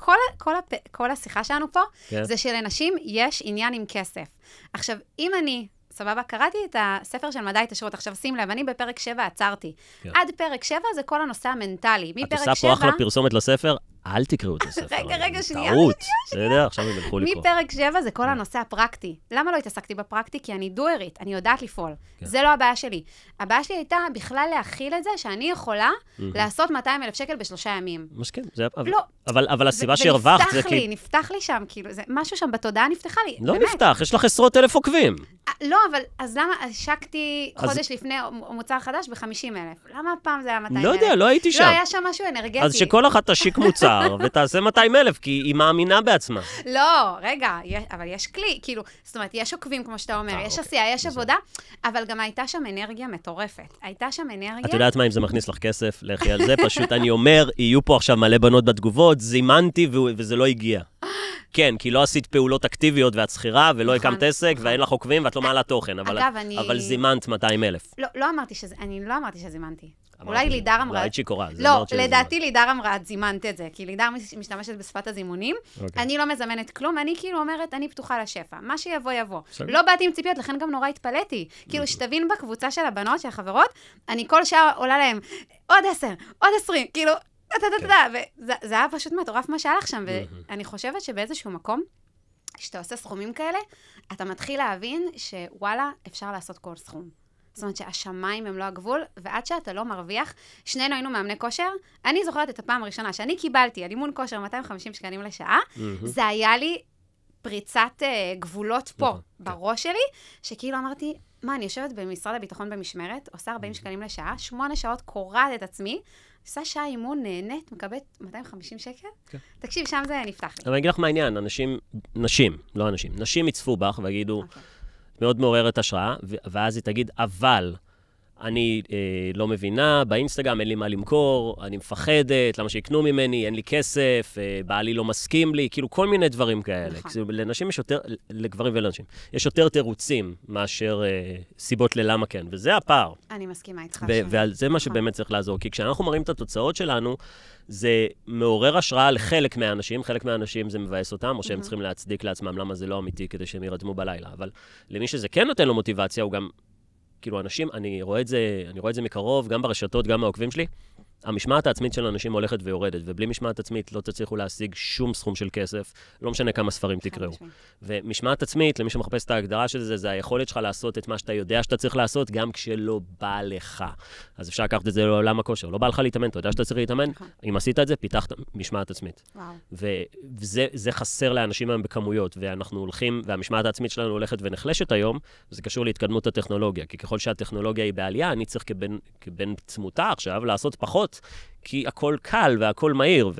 כל השיחה שלנו פה, זה שלנשים יש עניין עם כסף. עכשיו, אם אני... סבבה, קראתי את הספר של מדע התעשרות. עכשיו, שים לב, אני בפרק 7 עצרתי. עד פרק 7 זה כל הנושא המנטלי. את עושה פה אחלה פרסומת לספר, אל תקראו את הספר. רגע, שנייה. טעות. בסדר, עכשיו הם ילכו לקרוא. מפרק 7 זה כל הנושא הפרקטי. למה לא התעסקתי בפרקטי? כי אני דוארית, אני יודעת לפעול. זה לא הבעיה שלי. הבעיה שלי הייתה בכלל להכיל את זה, שאני יכולה לעשות 200,000 שקל ב3 ימים. מסכים. אבל הסיבה שהרווחת זה כי... נפתח לי שם, כאילו, משהו שם בתודעה נפתחה לי. לא נפתח, יש לך עשרות אלף עוקבים. לא, אבל אז למה השקתי חודש לפני מוצר חדש ב50,000? למה הפעם זה היה 200,000? לא יודע, לא הייתי שם. לא, היה שם משהו אנרגטי. אז שכל אחת תשיק מוצר ותעשה 200,000, כי היא מאמינה בעצמה. לא, רגע, אבל יש כלי, כאילו, זאת אומרת, יש עוקבים, כמו שאתה אומר, יש עשייה, יש עבודה, אבל גם הייתה שם אנרגיה מטורפת. הייתה שם אנרגיה... את יודעת מה, אם זה מכניס לך כסף, לכי על זה, פשוט אני אומר, יהיו פה עכשיו מלא בנות בתגובות, זימנתי וזה לא הגיע. כן, כי לא עשית פעולות אקטיביות ואת שכירה, ולא הקמת עסק, ואין לך עוקבים, ואת לא מעלה תוכן, אבל זימנת 200,000. לא אמרתי אני לא אמרתי שזימנתי. אולי לידר אמרה... אולי צ'יקורה. לא, לדעתי לידר אמרה, את זימנת את זה, כי לידר משתמשת בשפת הזימונים. אני לא מזמנת כלום, אני כאילו אומרת, אני פתוחה לשפע. מה שיבוא, יבוא. לא באתי עם ציפיות, לכן גם נורא התפלאתי. כאילו, שתבין בקבוצה של הבנות, של החברות, אני כל שעה עולה להם, עוד 10, עוד 20, כאילו... וזה היה פשוט מטורף מה שהיה לך שם, ואני חושבת שבאיזשהו מקום, כשאתה עושה סכומים כאלה, אתה מתחיל להבין שוואלה, אפשר לעשות כל סכום. זאת אומרת שהשמיים הם לא הגבול, ועד שאתה לא מרוויח, שנינו היינו מאמני כושר, אני זוכרת את הפעם הראשונה שאני קיבלתי על אימון כושר 250 שקלים לשעה, זה היה לי פריצת גבולות פה, בראש שלי, שכאילו אמרתי, מה, אני יושבת במשרד הביטחון במשמרת, עושה 40 שקלים לשעה, 8 שעות קוראת את עצמי, עושה שעה אימון, נהנית, מקבלת 250 שקל? תקשיב, שם זה נפתח לי. אבל אני אגיד לך מה העניין, נשים, לא אנשים, נשים יצפו בך ויגידו, מאוד מעוררת השראה, ואז היא תגיד, אבל אני לא מבינה, באינסטגרם אין לי מה למכור, אני מפחדת, למה שיקנו ממני, אין לי כסף, בעלי לא מסכים לי, כאילו כל מיני דברים כאלה. נכון. לנשים יש יותר, לגברים ולנשים, יש יותר תירוצים מאשר סיבות ללמה כן, וזה הפער. אני מסכימה איתך. ועל זה מה שבאמת צריך לעזור, כי כשאנחנו מראים את התוצאות שלנו, זה מעורר השראה לחלק מהאנשים, חלק מהאנשים זה מבאס אותם, או שהם צריכים להצדיק לעצמם למה זה לא אמיתי כדי שהם ירדמו בלילה. אבל למי שזה כן נותן לו מוטיבציה, הוא גם, כאילו אנשים, אני רואה את זה מקרוב, גם ברשתות, גם מהעוקבים שלי, המשמעת העצמית של אנשים הולכת ויורדת, ובלי משמעת עצמית לא תצליחו להשיג שום סכום של כסף, לא משנה כמה ספרים תקראו. ומשמעת עצמית, למי שמחפש את ההגדרה של זה, זה היכולת שלך לעשות את מה שאתה יודע שאתה צריך לעשות, גם כשלא בא לך. אז אפשר לקחת את זה לעולם הכושר. לא בא לך להתאמן, אתה יודע שאתה צריך להתאמן? אם עשית את זה, פיתחת משמעת עצמית. וזה חסר לאנשים היום בכמויות, ואנחנו הולכים, והמשמעת העצמית שלנו הולכת ונחלשת היום, זה קשור להתקדמות הטכנולוגיה, כי ככל שהטכנולוגיה היא בעלייה, אני צריך כבן צמותה עכשיו לעשות פחות, כי הכל קל והכל מהיר,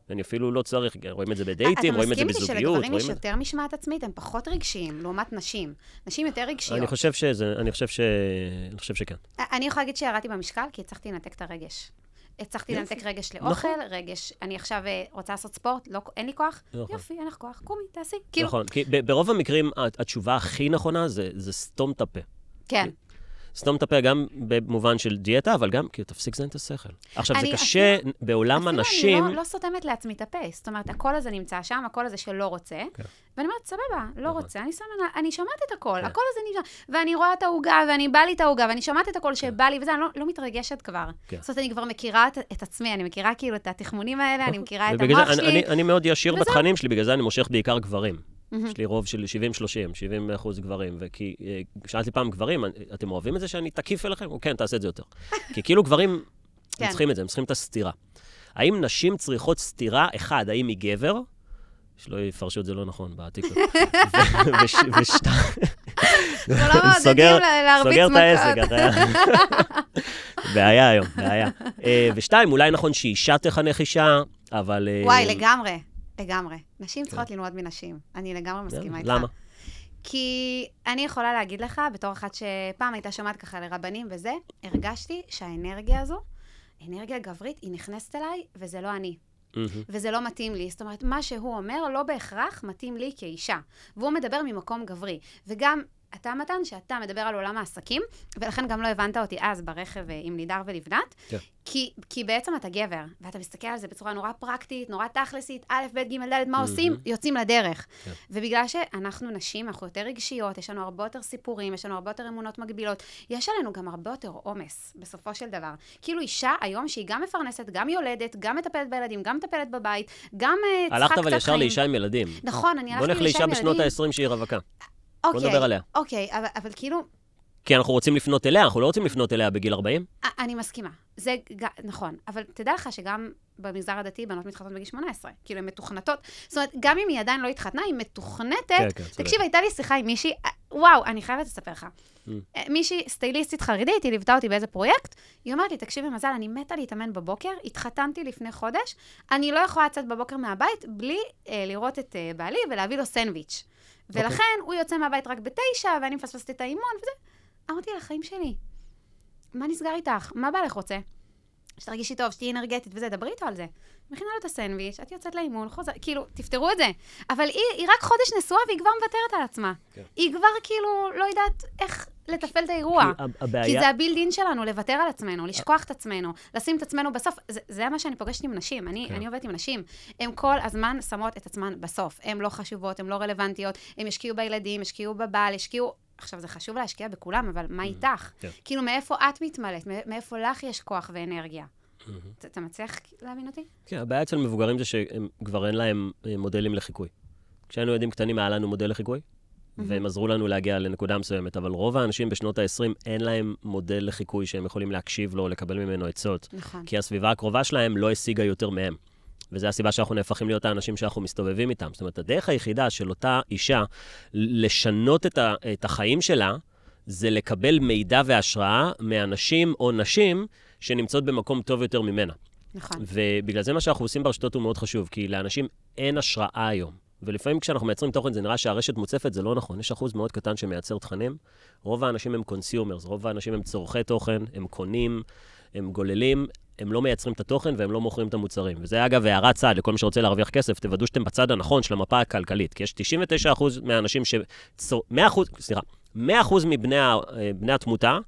ואני אפילו לא צריך, רואים את זה בדייטים, רואים את זה בזוגיות. אתה מסכים לי שלגברים יש יותר משמעת עצמית, הם פחות רגשיים, לעומת נשים. נשים יותר רגשיות. אני חושב שכן. אני יכולה להגיד שירדתי במשקל, כי הצלחתי לנתק את הרגש. הצלחתי לנתק רגש לאוכל, רגש, אני עכשיו רוצה לעשות ספורט, אין לי כוח, יופי, אין לך כוח, קומי, תעשי. נכון, כי ברוב המקרים התשובה הכי נכונה זה סתום את הפה. כן. סתום את הפה גם במובן של דיאטה, אבל גם כי תפסיק זיין את השכל. עכשיו, זה קשה בעולם הנשים... אני לא סותמת לעצמי את הפה. זאת אומרת, הקול הזה נמצא שם, הקול הזה שלא רוצה, ואני אומרת, סבבה, לא רוצה, אני שומעת את הקול, הקול הזה נמצא, ואני רואה את העוגה, ואני בא לי את העוגה, ואני שומעת את הקול שבא לי, וזה, אני לא מתרגשת כבר. זאת אומרת, אני כבר מכירה את עצמי, אני מכירה כאילו את התחכמונים האלה, אני מכירה את המוח שלי. אני מאוד ישיר בתכנים שלי, בגלל זה אני מושך בעיקר גברים. יש לי רוב של 70% גברים, וכי שאלתי פעם גברים, אתם אוהבים את זה שאני תקיף אליכם? או כן, תעשה את זה יותר. כי כאילו גברים צריכים את זה, הם צריכים את הסתירה. האם נשים צריכות סתירה? אחד, האם היא גבר? שלא יפרשו את זה לא נכון בעתיקות. סוגר את העסק. בעיה היום, בעיה. ושתיים, אולי נכון שאישה תחנך אישה, אבל... וואי, לגמרי. נשים צריכות ללמוד מנשים. אני לגמרי מסכימה איתך. למה? כי אני יכולה להגיד לך, בתור אחת שפעם הייתה שומעת ככה לרבנים וזה, הרגשתי שהאנרגיה הזו, אנרגיה גברית, היא נכנסת אליי, וזה לא אני. וזה לא מתאים לי. זאת אומרת, מה שהוא אומר לא בהכרח מתאים לי כאישה. והוא מדבר ממקום גברי. וגם אתה מתן שאתה מדבר על עולם העסקים, ולכן גם לא הבנת אותי אז ברכב עם לידר ולבנת, כי בעצם אתה גבר, ואתה מסתכל על זה בצורה נורא פרקטית, נורא תכלסית, א', ב', ג', ד', מה עושים? יוצאים לדרך. ובגלל שאנחנו נשים, אנחנו יותר רגשיות, יש לנו הרבה יותר סיפורים, יש לנו הרבה יותר אמונות מגבילות, יש עלינו גם הרבה יותר עומס, בסופו של דבר. כאילו אישה היום שהיא גם מפרנסת, גם יולדת, גם מטפלת בילדים, גם מטפלת בבית, גם צריכה קצת חיים. הלכת אבל ישר לאישה עם ילדים. נכון, אני הלכתי לאישה עם ילדים. בוא נלך לאישה בשנות ה-20 שהיא רווקה. בוא נדבר עליה. אוקיי, אבל כאילו... כי אנחנו רוצים לפנות אליה, אנחנו לא רוצים לפנות אליה בגיל 40. אני מסכימה. זה נכון. אבל תדע לך שגם במגזר הדתי, בנות מתחתנות בגיל 18. כאילו, הן מתוכנתות. זאת אומרת, גם אם היא עדיין לא התחתנה, היא מתוכנתת. תקשיב, הייתה לי שיחה עם מישהי, וואו, אני חייבת לספר לך. מישהי סטייליסטית חרדית, היא ליוותה אותי באיזה פרויקט, היא אומרת לי, תקשיב במזל, אני מתה להתאמן בבוקר, התחתנתי לפני חודש, אני לא יכולה לצאת בבוקר מהבית בלי לראות את בעלי ולהביא לו סנדוויץ'. ולכן הוא יוצא מהבית רק ב9, ואני מפספסת את האימון, וזה. אמרתי לחיים שלי, מה נסגר איתך? מה בא לך רוצה? שתרגישי טוב, שתהיי אנרגטית וזה, דברי איתו על זה. מכינה לו את הסנדוויץ', את יוצאת לאימון, חוזר, כאילו, תפתרו את זה. אבל היא רק חודש נשואה, והיא כבר מוותרת על עצמה. היא כבר כאילו לא יודעת איך לטפל את האירוע. כי זה הבילדין שלנו, לוותר על עצמנו, לשכוח את עצמנו, לשים את עצמנו בסוף. זה מה שאני פוגשת עם נשים. אני עובדת עם נשים. הן כל הזמן שמות את עצמן בסוף. הן לא חשובות, הן לא רלוונטיות. הן ישקיעו בילדים, ישקיעו בבעל, ישקיעו... עכשיו, זה חשוב להשקיע בכולם, אבל מה איתך? כאילו, מאיפה את מתמלאת? מאיפה לך יש כוח ואנרגיה? אתה מצליח להבין אותי? כן, הבעיה אצל מבוגרים זה שהם כבר אין להם מודלים לחיקוי. כשהיינו ילדים קטנים, היה לנו מודל לחיקוי, והם עזרו לנו להגיע לנקודה מסוימת, אבל רוב האנשים בשנות ה-20 אין להם מודל לחיקוי שהם יכולים להקשיב לו, לקבל ממנו עצות, כי הסביבה הקרובה שלהם לא השיגה יותר מהם. וזו הסיבה שאנחנו נהפכים להיות האנשים שאנחנו מסתובבים איתם. זאת אומרת, הדרך היחידה של אותה אישה לשנות את החיים שלה, זה לקבל מידע והשראה מאנשים או נשים שנמצאות במקום טוב יותר ממנה. נכון. ובגלל זה מה שאנחנו עושים ברשתות הוא מאוד חשוב, כי לאנשים אין השראה היום. ולפעמים כשאנחנו מייצרים תוכן, זה נראה שהרשת מוצפת, זה לא נכון. יש אחוז מאוד קטן שמייצר תכנים. רוב האנשים הם קונסיומרס, רוב האנשים הם צורכי תוכן, הם קונים, הם גוללים, הם לא מייצרים את התוכן והם לא מוכרים את המוצרים. וזה אגב הערת צעד לכל מי שרוצה להרוויח כסף, תוודאו שאתם בצד הנכון של המפה הכלכלית, כי יש 99% מהאנשים 100% מבני התמותה,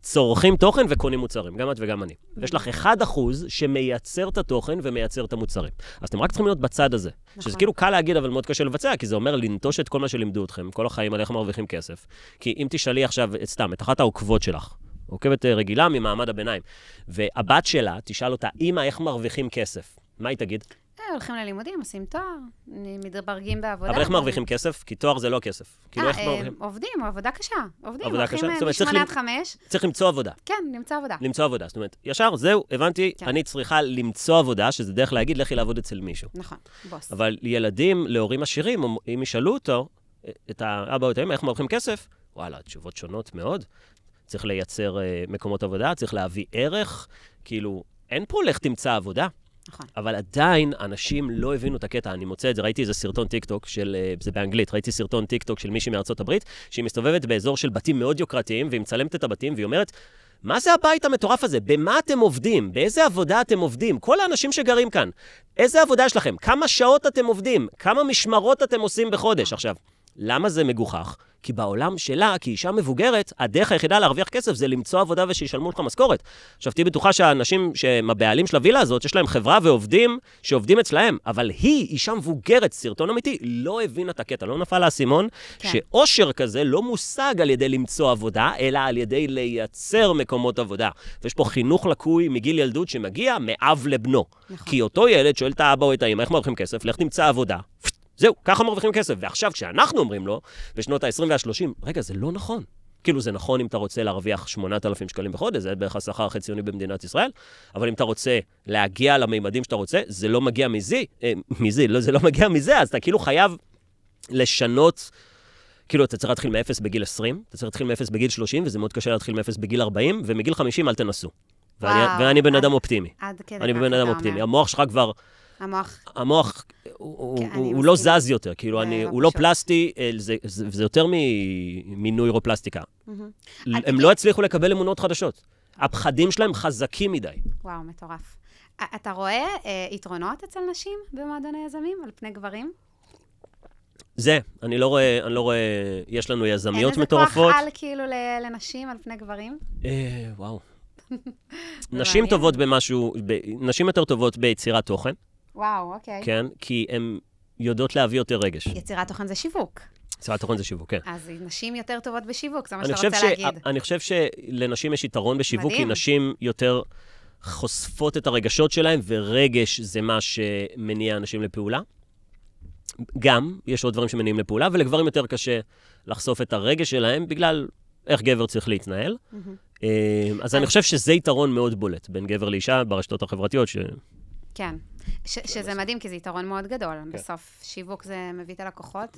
צורכים תוכן וקונים מוצרים, גם את וגם אני. ויש לך 1% שמייצר את התוכן ומייצר את המוצרים. אז אתם רק צריכים להיות בצד הזה. נכון. שזה כאילו קל להגיד, אבל מאוד קשה לבצע, כי זה אומר לנטוש את כל מה שלימדו אתכם, כל החיים על איך מרוויחים כסף. כי אם תשאלי עכשיו, סתם, את אחת העוקבות שלך, עוקבת רגילה ממעמד הביניים, והבת שלה תשאל אותה, אמא, איך מרוויחים כסף? מה היא תגיד? הולכים ללימודים, עושים תואר, מתברגים בעבודה. אבל איך מרוויחים כסף? כי תואר זה לא כסף. כאילו איך מרוויחים? עובדים, עבודה קשה. עובדים, עבודה קשה? הולכים מ-8 עד 5. צריך למצוא עבודה. כן, למצוא עבודה. למצוא עבודה. זאת אומרת, ישר, זהו, הבנתי, אני צריכה למצוא עבודה, שזה דרך להגיד, לכי לעבוד אצל מישהו. נכון, בוס. אבל ילדים, להורים עשירים, אם ישאלו אותו, את האבא או את האמא, איך מרוויחים כסף? וואלה, תשובות שונות מאוד. צריך לייצר מקומות עבודה, צריך להביא ערך, כאילו, אין פה לך תמצא עבודה. נכון. אבל עדיין אנשים לא הבינו את הקטע. אני מוצא את זה, ראיתי איזה סרטון טיקטוק זה באנגלית, ראיתי סרטון טיקטוק של מישהי מארצות הברית, שהיא מסתובבת באזור של בתים מאוד יוקרתיים, והיא מצלמת את הבתים, והיא אומרת, מה זה הבית המטורף הזה? במה אתם עובדים? באיזה עבודה אתם עובדים? כל האנשים שגרים כאן, איזה עבודה יש לכם? כמה שעות אתם עובדים? כמה משמרות אתם עושים בחודש? עכשיו, למה זה מגוחך? כי בעולם שלה, כאישה מבוגרת, הדרך היחידה להרוויח כסף זה למצוא עבודה ושישלמו לך משכורת. עכשיו, תהי בטוחה שהאנשים שהם הבעלים של הווילה הזאת, יש להם חברה ועובדים שעובדים אצלהם, אבל היא, אישה מבוגרת, סרטון אמיתי, לא הבינה את הקטע, לא נפל לאסימון, כן. שאושר כזה לא מושג על ידי למצוא עבודה, אלא על ידי לייצר מקומות עבודה. ויש פה חינוך לקוי מגיל ילדות שמגיע מאב לבנו. נכון. כי אותו ילד שואל את האבא או את האמא, איך מרוויחים כסף? לך תמצא עבודה. זהו, ככה מרוויחים כסף. ועכשיו, כשאנחנו אומרים לו, בשנות ה-20 וה-30, רגע, זה לא נכון. כאילו, זה נכון אם אתה רוצה להרוויח 8,000 שקלים בחודש, זה בערך השכר החציוני במדינת ישראל, אבל אם אתה רוצה להגיע לממדים שאתה רוצה, זה לא מגיע זה לא מגיע מזה, אז אתה כאילו חייב לשנות, כאילו, אתה צריך להתחיל מ-0 בגיל 20, אתה צריך להתחיל מ-0 בגיל 30, וזה מאוד קשה להתחיל מ-0 בגיל 40, ומגיל 50 אל תנסו. ואני בן אדם אופטימי. אני בן אדם אופטימי. המוח שלך כבר המוח הוא לא זז יותר, כאילו, הוא לא פלסטי, זה יותר מנוירופלסטיקה. הם לא הצליחו לקבל אמונות חדשות. הפחדים שלהם חזקים מדי. וואו, מטורף. אתה רואה יתרונות אצל נשים במועדון היזמים על פני גברים? אני לא רואה, יש לנו יזמיות מטורפות. אין איזה כוח על כאילו לנשים על פני גברים? וואו. נשים טובות במשהו, נשים יותר טובות ביצירת תוכן. וואו, אוקיי. כן, כי הן יודעות להביא יותר רגש. יצירת תוכן זה שיווק. יצירת תוכן זה שיווק, כן. אז נשים יותר טובות בשיווק, זה מה שאתה רוצה להגיד. אני חושב שלנשים יש יתרון בשיווק, כי נשים יותר חושפות את הרגשות שלהם, ורגש זה מה שמניע אנשים לפעולה. גם, יש עוד דברים שמניעים לפעולה, ולגברים יותר קשה לחשוף את הרגש שלהם, בגלל איך גבר צריך להתנהל. אז אני חושב שזה יתרון מאוד בולט, בין גבר לאישה ברשתות החברתיות כן. שזה מדהים, כי זה יתרון מאוד גדול. בסוף, שיווק זה מביא את הלקוחות.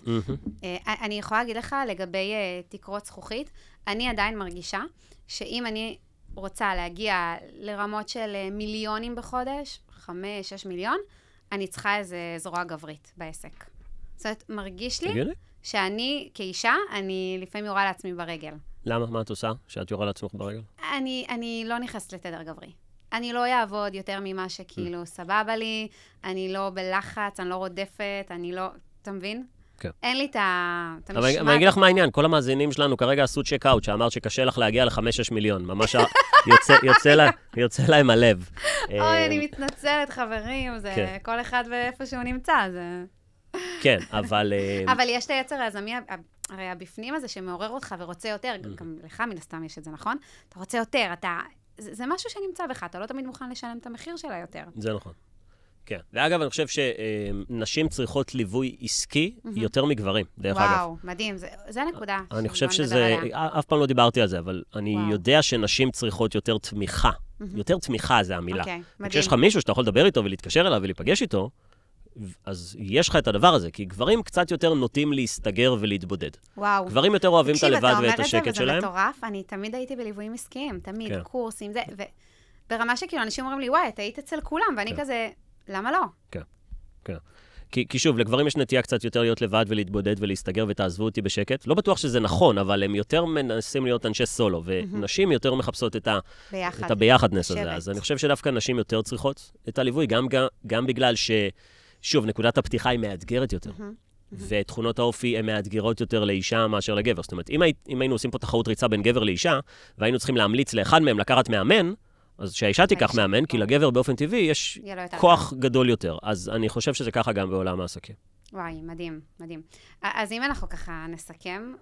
אני יכולה להגיד לך, לגבי תקרות זכוכית, אני עדיין מרגישה שאם אני רוצה להגיע לרמות של מיליונים בחודש, 5-6 מיליון, אני צריכה איזה זרוע גברית בעסק. זאת אומרת, מרגיש לי שאני, כאישה, אני לפעמים יורה לעצמי ברגל. למה? מה את עושה שאת יורה לעצמך ברגל? אני לא נכנסת לתדר גברי. אני לא אעבוד יותר ממה שכאילו סבבה לי, אני לא בלחץ, אני לא רודפת, אני לא... אתה מבין? כן. אין לי את המשמעת. אבל אני אגיד לך מה העניין, כל המאזינים שלנו כרגע עשו צ'ק-אוט, שאמרת שקשה לך להגיע ל5-6 מיליון, ממש יוצא להם הלב. אוי, אני מתנצלת, חברים, זה כל אחד ואיפה שהוא נמצא, זה... כן, אבל... אבל יש את היצר היזמי, הרי הבפנים הזה שמעורר אותך ורוצה יותר, גם לך מן הסתם יש את זה, נכון? אתה רוצה יותר, זה משהו שנמצא בך, אתה לא תמיד מוכן לשלם את המחיר שלה יותר. זה נכון. כן. ואגב, אני חושב שנשים צריכות ליווי עסקי יותר מגברים, דרך אגב. וואו, מדהים. זה נקודה. אני חושב שזה, אף פעם לא דיברתי על זה, אבל אני יודע שנשים צריכות יותר תמיכה. יותר תמיכה זה המילה. כשיש לך מישהו שאתה יכול לדבר איתו ולהתקשר אליו ולהיפגש איתו, אז יש לך את הדבר הזה, כי גברים קצת יותר נוטים להסתגר ולהתבודד. וואו. גברים יותר אוהבים את הלבד ואת השקט שלהם. זה מטורף, אני תמיד הייתי בליוויים עסקיים, תמיד, קורסים, זה, וברמה שכאילו אנשים אומרים לי, וואי, אתה היית אצל כולם, ואני כזה, למה לא? כן, כן. כי שוב, לגברים יש נטייה קצת יותר להיות לבד ולהתבודד ולהסתגר ותעזבו אותי בשקט. לא בטוח שזה נכון, אבל הם יותר מנסים להיות אנשי סולו, ונשים יותר מחפשות את הביחדנס הזה. אז אני חושב שדווקא נשים יותר צריכות את הליווי, גם בגלל שוב, נקודת הפתיחה היא מאתגרת יותר. ותכונות האופי הן מאתגרות יותר לאישה מאשר לגבר. זאת אומרת, אם היינו עושים פה תחרות ריצה בין גבר לאישה, והיינו צריכים להמליץ לאחד מהם לקחת מאמן, אז שהאישה תיקח מאמן, כי לגבר באופן טבעי יש כוח גדול יותר. אז אני חושב שזה ככה גם בעולם העסקים. וואי, מדהים, מדהים. אז אם אנחנו ככה נסכם,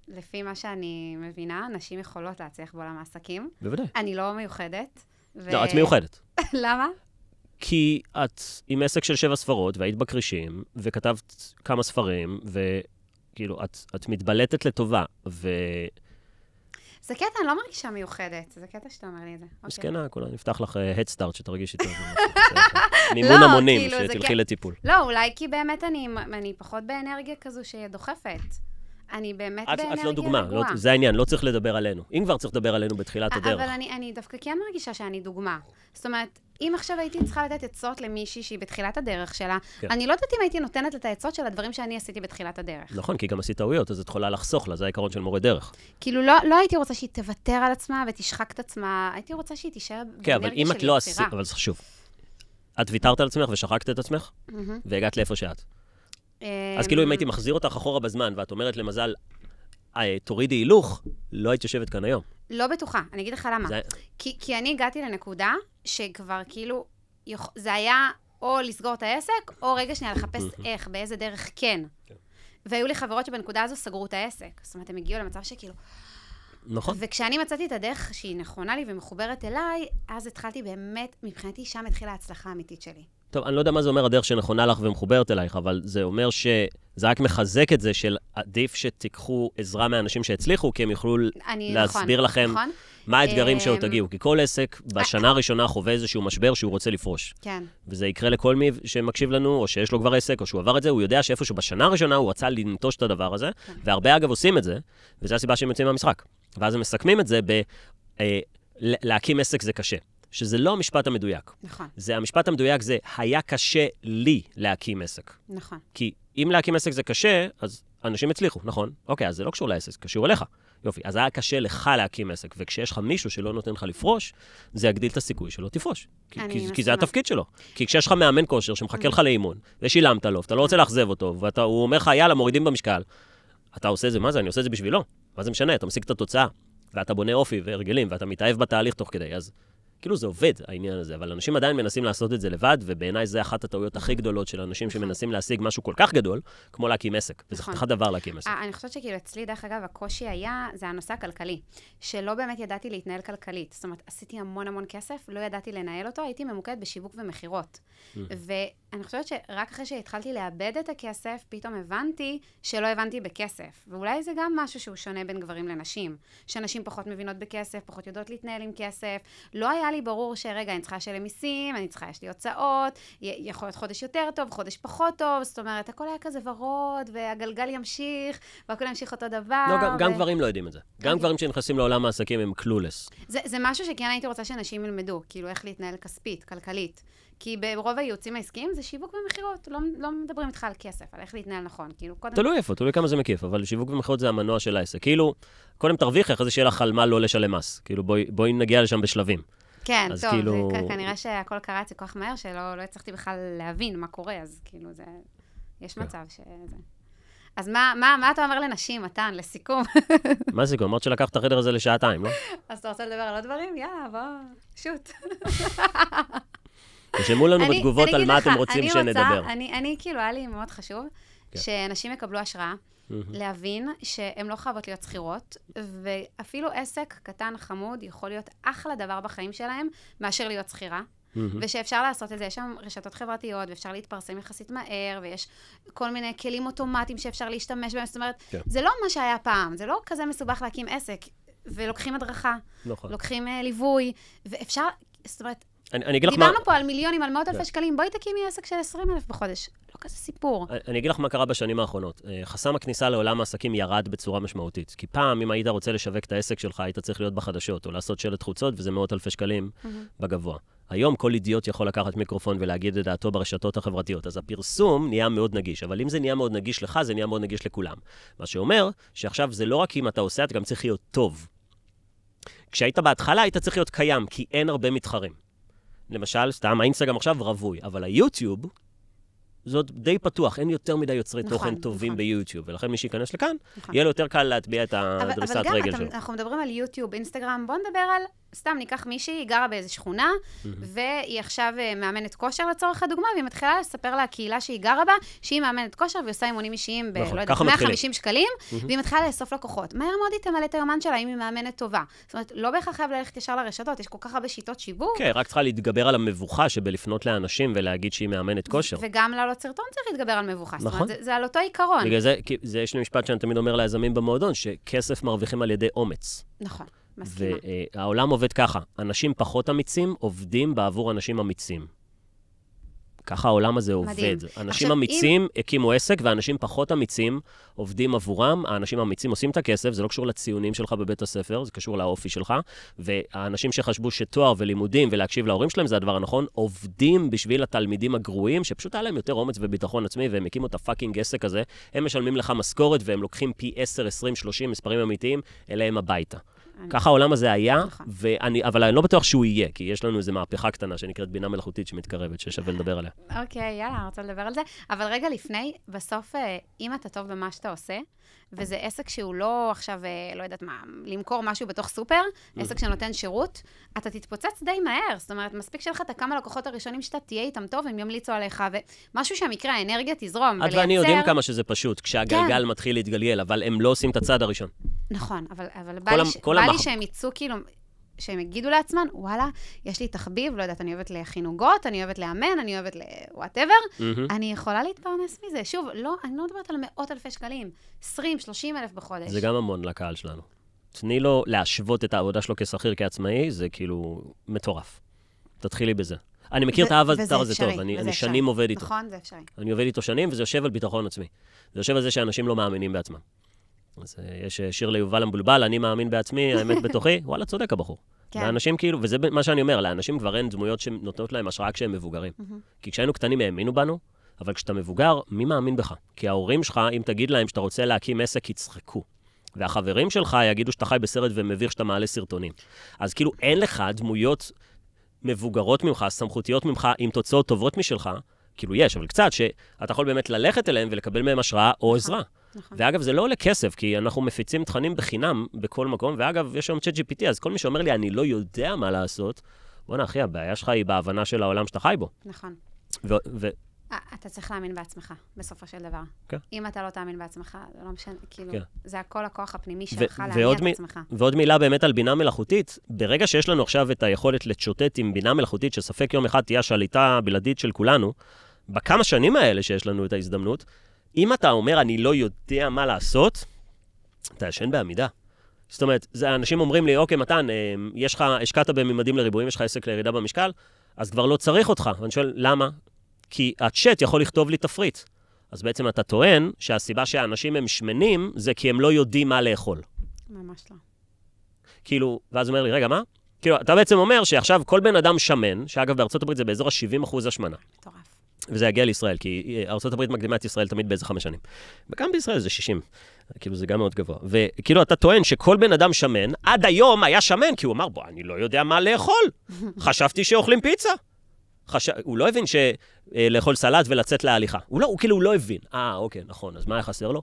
לפי מה שאני מבינה, נשים יכולות להצליח בעולם העסקים. בוודאי. אני לא מיוחדת. לא, את מיוחדת. למה? כי את עם עסק של 7 ספרות, והיית בקרישים, וכתבת כמה ספרים, וכאילו, את מתבלטת לטובה, זה קטע, אני לא מרגישה מיוחדת. זה קטע שאתה אומר לי את זה. מסכנה, נפתח לך Head Start שתרגישי טוב. מימון המונים שתלכי לטיפול. לא, אולי כי באמת אני פחות באנרגיה כזו שדוחפת. אני באמת באנרגיה רגועה. את לא דוגמה, זה העניין, לא צריך לדבר עלינו. אם כבר צריך לדבר עלינו בתחילת הדרך. אבל אני דווקא כן מרגישה שאני דוגמה. זאת אומרת, אם עכשיו הייתי צריכה לתת עצות למישהי שהיא בתחילת הדרך שלה, אני לא יודעת אם הייתי נותנת את העצות של הדברים שאני עשיתי בתחילת הדרך. נכון, כי גם עשית טעויות, אז את יכולה לחסוך לה, זה העיקרון של מורה דרך. כאילו, לא הייתי רוצה שהיא תוותר על עצמה ותשחק את עצמה, הייתי רוצה שהיא תישאר באנרגיה של יצירה. אבל חשוב. את ויתרת על עצמך ושחקת את עצמך, והגעת לאיפה שאת. אז כאילו אם הייתי מחזיר אותך אחורה בזמן, ואת אומרת למזל, תורידי הילוך, לא היית יושבת כאן היום. לא בטוחה, אני אגיד לך למה. כי אני הגעתי לנקודה שכבר כאילו, זה היה או לסגור את העסק, או רגע שנייה לחפש איך, באיזה דרך כן. והיו לי חברות שבנקודה הזו סגרו את העסק. זאת אומרת, הם הגיעו למצב שכאילו... נכון. וכשאני מצאתי את הדרך שהיא נכונה לי ומחוברת אליי, אז התחלתי באמת, מבחינתי שם התחילה ההצלחה האמיתית שלי. טוב, אני לא יודע מה זה אומר הדרך שנכונה לך ומחוברת אלייך, אבל זה אומר שזה רק מחזק את זה של עדיף שתיקחו עזרה מהאנשים שהצליחו, כי הם יוכלו להסביר לכם מה האתגרים שעוד תגיעו. כי כל עסק בשנה הראשונה חווה איזשהו משבר שהוא רוצה לפרוש. כן. וזה יקרה לכל מי שמקשיב לנו, או שיש לו כבר עסק, או שהוא עבר את זה, הוא יודע שאיפשהו בשנה הראשונה הוא רצה לנטוש את הדבר הזה, והרבה אגב עושים את זה, וזו הסיבה שהם יוצאים מהמשחק. ואז הם מסכמים את זה להקים עסק זה קשה. שזה לא המשפט המדויק. נכון. זה המשפט המדויק זה, היה קשה לי להקים עסק. נכון. כי אם להקים עסק זה קשה, אז אנשים הצליחו, נכון? אוקיי, אז זה לא קשור לעסק, זה קשור אליך. יופי, אז היה קשה לך להקים עסק, וכשיש לך מישהו שלא נותן לך לפרוש, זה יגדיל את הסיכוי שלא תפרוש. כי זה התפקיד שלו. כי כשיש לך מאמן כושר שמחכה לך לאימון, ושילמת לו, ואתה לא רוצה לאכזב אותו, והוא אומר לך, יאללה, מורידים במשקל. אתה עושה את זה, מה זה? אני עושה את זה בשבילו. מה זה משנה? אתה משיג את התוצאה, ואתה בונה אופי והרגלים, ואתה מתאהב בתהליך תוך כדי, אז כאילו זה עובד, העניין הזה, אבל אנשים עדיין מנסים לעשות את זה לבד, ובעיניי זה אחת הטעויות הכי גדולות של אנשים שמנסים להשיג משהו כל כך גדול, כמו להקים עסק. וזה חתיכת דבר להקים עסק. אני חושבת שכאילו אצלי, דרך אגב, הקושי היה, זה הנושא הכלכלי, שלא באמת ידעתי להתנהל כלכלית. זאת אומרת, עשיתי המון כסף, לא ידעתי לנהל אותו, הייתי ממוקד בשיווק ומחירות. ואני חושבת שרק אחרי שהתחלתי לאבד את הכסף, פתאום הבנתי שלא הבנתי בכסף. ואולי זה גם משהו שהוא שונה בין גברים לנשים. שנשים פחות מבינות בכסף, פחות יודעות להתנהל עם כסף. לא היה לי ברור שרגע, אני צריכה לשלם מיסים, יש לי הוצאות, יכול להיות חודש יותר טוב, חודש פחות טוב, זאת אומרת, הכל היה כזה ורוד, והגלגל ימשיך, והכל ימשיך אותו דבר. לא, גם גברים לא יודעים את זה. גם גברים שנכנסים לעולם העסקים הם קלולס. זה משהו שכן הייתי רוצה שאנשים ילמדו, כאילו איך להתנהל כספית, כלכלית. כי ברוב הייעוצים העסקיים זה שיווק ומחירות, לא מדברים איתך על כסף, על איך להתנהל נכון. תלוי איפה, תלוי כמה זה מקיף, אבל שיווק ומחירות זה המנוע של העסק. כאילו, קודם תרוויח, אחרי זה שיהיה לך על מה לא לשלם מס. כאילו, בואי נגיע לשם בשלבים. כן, טוב, כאילו... כנראה שהכל קרה אצלי כל כך מהר, שלא הצלחתי בכלל להבין מה קורה, אז כאילו זה... יש מצב שזה... אז מה אתה אומר לנשים, מתן, לסיכום? מה סיכום? אמרת שלקחת את החדר הזה לשעתיים, לא? אז אתה רוצה לדבר על עוד דברים? יאללה, בוא, שוט. תשמעו לנו בתגובות על מה אתם רוצים שנדבר. אני כאילו, היה לי מאוד חשוב, שאנשים יקבלו השראה, להבין שהן לא חייבות להיות שכירות, ואפילו עסק קטן חמוד יכול להיות אחלה דבר בחיים שלהם, מאשר להיות שכירה, ושאפשר לעשות את זה. יש שם רשתות חברתיות, ואפשר להתפרסם יחסית מהר, ויש כל מיני כלים אוטומטיים שאפשר להשתמש בהם. זאת אומרת, זה לא מה שהיה פעם, זה לא כזה מסובך להקים עסק, ולוקחים הדרכה, לוקחים ליווי, ואפשר, זאת אומרת, דיברנו פה על מיליונים, על 100,000 שקלים, בואי תקימי עסק של 20,000 בחודש. לא כזה סיפור. אני אגיד לך מה קרה בשנים האחרונות. חסם הכניסה לעולם העסקים ירד בצורה משמעותית. כי פעם, אם היית רוצה לשווק את העסק שלך, היית צריך להיות בחדשות, או לעשות שלט חוצות, וזה 100,000 שקלים בגבוה. היום כל אידיוט יכול לקחת מיקרופון ולהגיד את דעתו ברשתות החברתיות. אז הפרסום נהיה מאוד נגיש, אבל אם זה נהיה מאוד נגיש לך, זה נהיה מאוד נגיש לכולם. מה שאומר שעכשיו זה לא רק אם אתה עושה, אתה גם צריך להיות טוב. כשהיית בהתחלה, היית צריך להיות קיים, כי אין הרבה מתחרים. למשל, סתם, האינסטגרם עכשיו רווי, אבל היוטיוב, זאת די פתוח, אין יותר מדי יוצרי תוכן טובים ביוטיוב, ולכן מי שיכנס לכאן, יהיה לו יותר קל להטביע את הדריסת רגל שלו. אבל גם אנחנו מדברים על יוטיוב, אינסטגרם, בוא נדבר על, סתם ניקח מישהי, היא גרה באיזו שכונה, והיא עכשיו מאמנת כושר לצורך הדוגמה, והיא מתחילה לספר לה הקהילה שהיא גרה בה, שהיא מאמנת כושר, והיא עושה אימונים אישיים ב-150 שקלים, והיא מתחילה לאסוף לקוחות. מהר מאוד היא תמלא את היומן שלה, אם היא מאמנת טובה. זאת אומרת, לא בהכרח חייב ללכת ישר לרשתות, יש כל כך הרבה שיטות שיווק. כן, רק צריכה להתגבר על המבוכה שבלפנות לאנשים ולהגיד שהיא מאמנת כושר. וגם לעלות סרטון צריך להתגבר על מבוכה. זאת אומרת, זה על אותו עיקרון. בגלל זה יש לי משפט שאני תמיד אומר ליזמים במועדון, שכסף מרוויחים על ידי אומץ. נכון. והעולם עובד ככה, אנשים פחות אמיצים עובדים בעבור אנשים אמיצים. ככה העולם הזה עובד. אנשים אמיצים הקימו עסק, ואנשים פחות אמיצים עובדים עבורם. האנשים אמיצים עושים את הכסף, זה לא קשור לציונים שלך בבית הספר, זה קשור לאופי שלך, והאנשים שחשבו שתואר ולימודים ולהקשיב להורים שלהם, זה הדבר הנכון, עובדים בשביל התלמידים הגרועים, שפשוט היה להם יותר אומץ וביטחון עצמי, והם הקימו את הפאקינג עסק הזה, הם משלמים לך משכורת, והם לוקחים פי 10, 20, 30 מספרים אמיתיים, אליהם הביתה. ככה העולם הזה היה, אבל אני לא בטוח שהוא יהיה, כי יש לנו איזו מהפכה קטנה שנקראת בינה מלאכותית שמתקרבת, ששווה לדבר עליה. אוקיי, יאללה, אני רוצה לדבר על זה. אבל רגע לפני, בסוף, אם אתה טוב במה שאתה עושה, וזה עסק שהוא לא עכשיו, לא יודעת מה, למכור משהו בתוך סופר, עסק שנותן שירות, אתה תתפוצץ די מהר. זאת אומרת, מספיק שלך את כמה לקוחות הראשונים שאתה תהיה איתם טוב, הם ימליצו עליך, ומשהו שהמקרה, האנרגיה תזרום. את ואני יודעים כמה שזה פשוט, כשהגלגל מתחיל להתגלגל, אבל הם לא עושים את הצעד הראשון. נכון, אבל בא לי שהם יצאו כאילו, שהם יגידו לעצמן, וואלה, יש לי תחביב, לא יודעת, אני אוהבת להכינוגות, אני אוהבת לאמן, אני אוהבת ל-whatever, אני יכולה להתפרנס מזה. שוב, אני לא מדברת על מאות אלפי שקלים, 20, 30 אלף בחודש. זה גם המון לקהל שלנו. תני לו להשוות את העבודה שלו כשכיר, כעצמאי, זה כאילו מטורף. תתחילי בזה. אני מכיר את האבטר הזה טוב, אני שנים עובד איתו. נכון, זה אפשרי. אני עובד איתו שנים, וזה יושב על ביטחון עצמי. זה יושב על זה שאנשים לא מאמינים בעצמם. אז יש שיר ליובל המבולבל, אני מאמין בעצמי, האמת בתוכי, וואלה, צודק הבחור. לאנשים כאילו, וזה מה שאני אומר, לאנשים כבר אין דמויות שנותנות להם השראה כשהם מבוגרים. כי כשהיינו קטנים האמינו בנו, אבל כשאתה מבוגר, מי מאמין בך? כי ההורים שלך, אם תגיד להם שאתה רוצה להקים עסק, יצחקו. והחברים שלך יגידו שאתה חי בסרט ומביך שאתה מעלה סרטונים. אז כאילו אין לך דמויות מבוגרות ממך, סמכותיות ממך, עם תוצאות טובות משלך, כאילו יש, אבל קצת שאתה יכול באמת ללכת אליהם ולקבל מהם השראה או עזרה. נכון. ואגב, זה לא עולה כסף, כי אנחנו מפיצים תכנים בחינם בכל מקום, ואגב, יש שם ChatGPT, אז כל מי שאומר לי, אני לא יודע מה לעשות, בוא'נה, אחי, הבעיה שלך היא בהבנה של העולם שאתה חי בו. נכון. אתה צריך להאמין בעצמך, בסופו של דבר. כן. אם אתה לא תאמין בעצמך, זה לא משנה, כאילו, זה הכל הכוח הפנימי שלך להניע את עצמך. ועוד מילה באמת על בינה מלאכותית, ברגע שיש לנו עכשיו את היכולת לצ'וטט עם בינה מלאכותית, שספק יום אחד תהיה השליטה הבלעדית של כולנו, בכמה שנים האלה שיש לנו את ההזדמנות, אם אתה אומר, אני לא יודע מה לעשות, אתה ישן בעמידה. זאת אומרת, אנשים אומרים לי, אוקיי, מתן, השקעת בממדים לריבועים, יש לך עסק לירידה במשקל, אז כבר לא צריך אותך. ואני שואל, למה? כי הצ'אט יכול לכתוב לי תפריט. אז בעצם אתה טוען שהסיבה שהאנשים הם שמנים, זה כי הם לא יודעים מה לאכול. ממש לא. כאילו, ואז הוא אומר לי, רגע, מה? כאילו, אתה בעצם אומר שעכשיו כל בן אדם שמן, שאגב, בארצות הברית זה באזור ה-70% השמנה. מטורף. וזה יגיע לישראל, כי ארצות הברית מקדימה את ישראל תמיד באיזה 5 שנים. וגם בישראל זה 60. כאילו, זה גם מאוד גבוה. וכאילו, אתה טוען שכל בן אדם שמן, עד היום היה שמן, כי הוא אמר, בוא, אני לא יודע מה לאכול. חשבתי שאוכלים פיצה. הוא לא הבין לאכול סלט ולצאת להליכה. הוא כאילו לא הבין. אוקיי, נכון. אז מה היה חסר לו?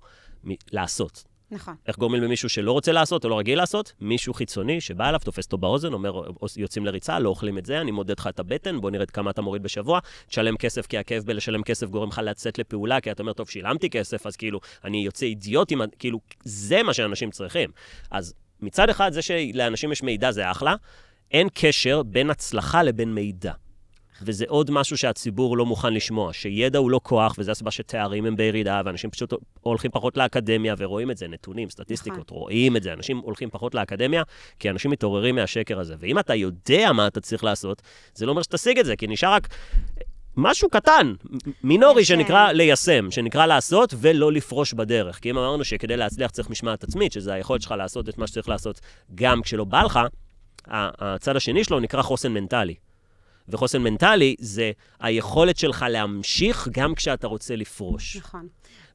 לעשות. נכון. איך גורמים למישהו שלא רוצה לעשות או לא רגיל לעשות? מישהו חיצוני שבא אליו, תופס אותו באוזן, אומר, יוצאים לריצה, לא אוכלים את זה, אני מודד לך את הבטן, בוא נראה כמה אתה מוריד בשבוע, תשלם כסף, כי הכאב בלשלם כסף גורם לך לצאת לפעולה, כי אתה אומר, טוב, שילמתי כסף, אז כאילו, אני יוצא אידיוט, כאילו, זה מה שאנשים צריכים. אז מצד אחד, זה שלאנשים יש מידע, זה אחלה, אין קשר בין הצלחה לבין מידע. וזה עוד משהו שהציבור לא מוכן לשמוע, שידע הוא לא כוח, וזה הסיבה שתארים הם בירידה, ואנשים פשוט הולכים פחות לאקדמיה, ורואים את זה, נתונים, סטטיסטיקות, רואים את זה, אנשים הולכים פחות לאקדמיה, כי אנשים מתעוררים מהשקר הזה. ואם אתה יודע מה אתה צריך לעשות, זה לא אומר שתשיג את זה, כי נשאר רק משהו קטן, מינורי, שנקרא ליישם, שנקרא לעשות ולא לפרוש בדרך. כי אם אמרנו שכדי להצליח צריך משמעת עצמית, שזה היכולת שלך לעשות את מה שצריך לעשות גם כשלא בא לך, הצד השני שלו נקרא חוסן מנטלי. וחוסן מנטלי זה היכולת שלך להמשיך גם כשאתה רוצה לפרוש. נכון.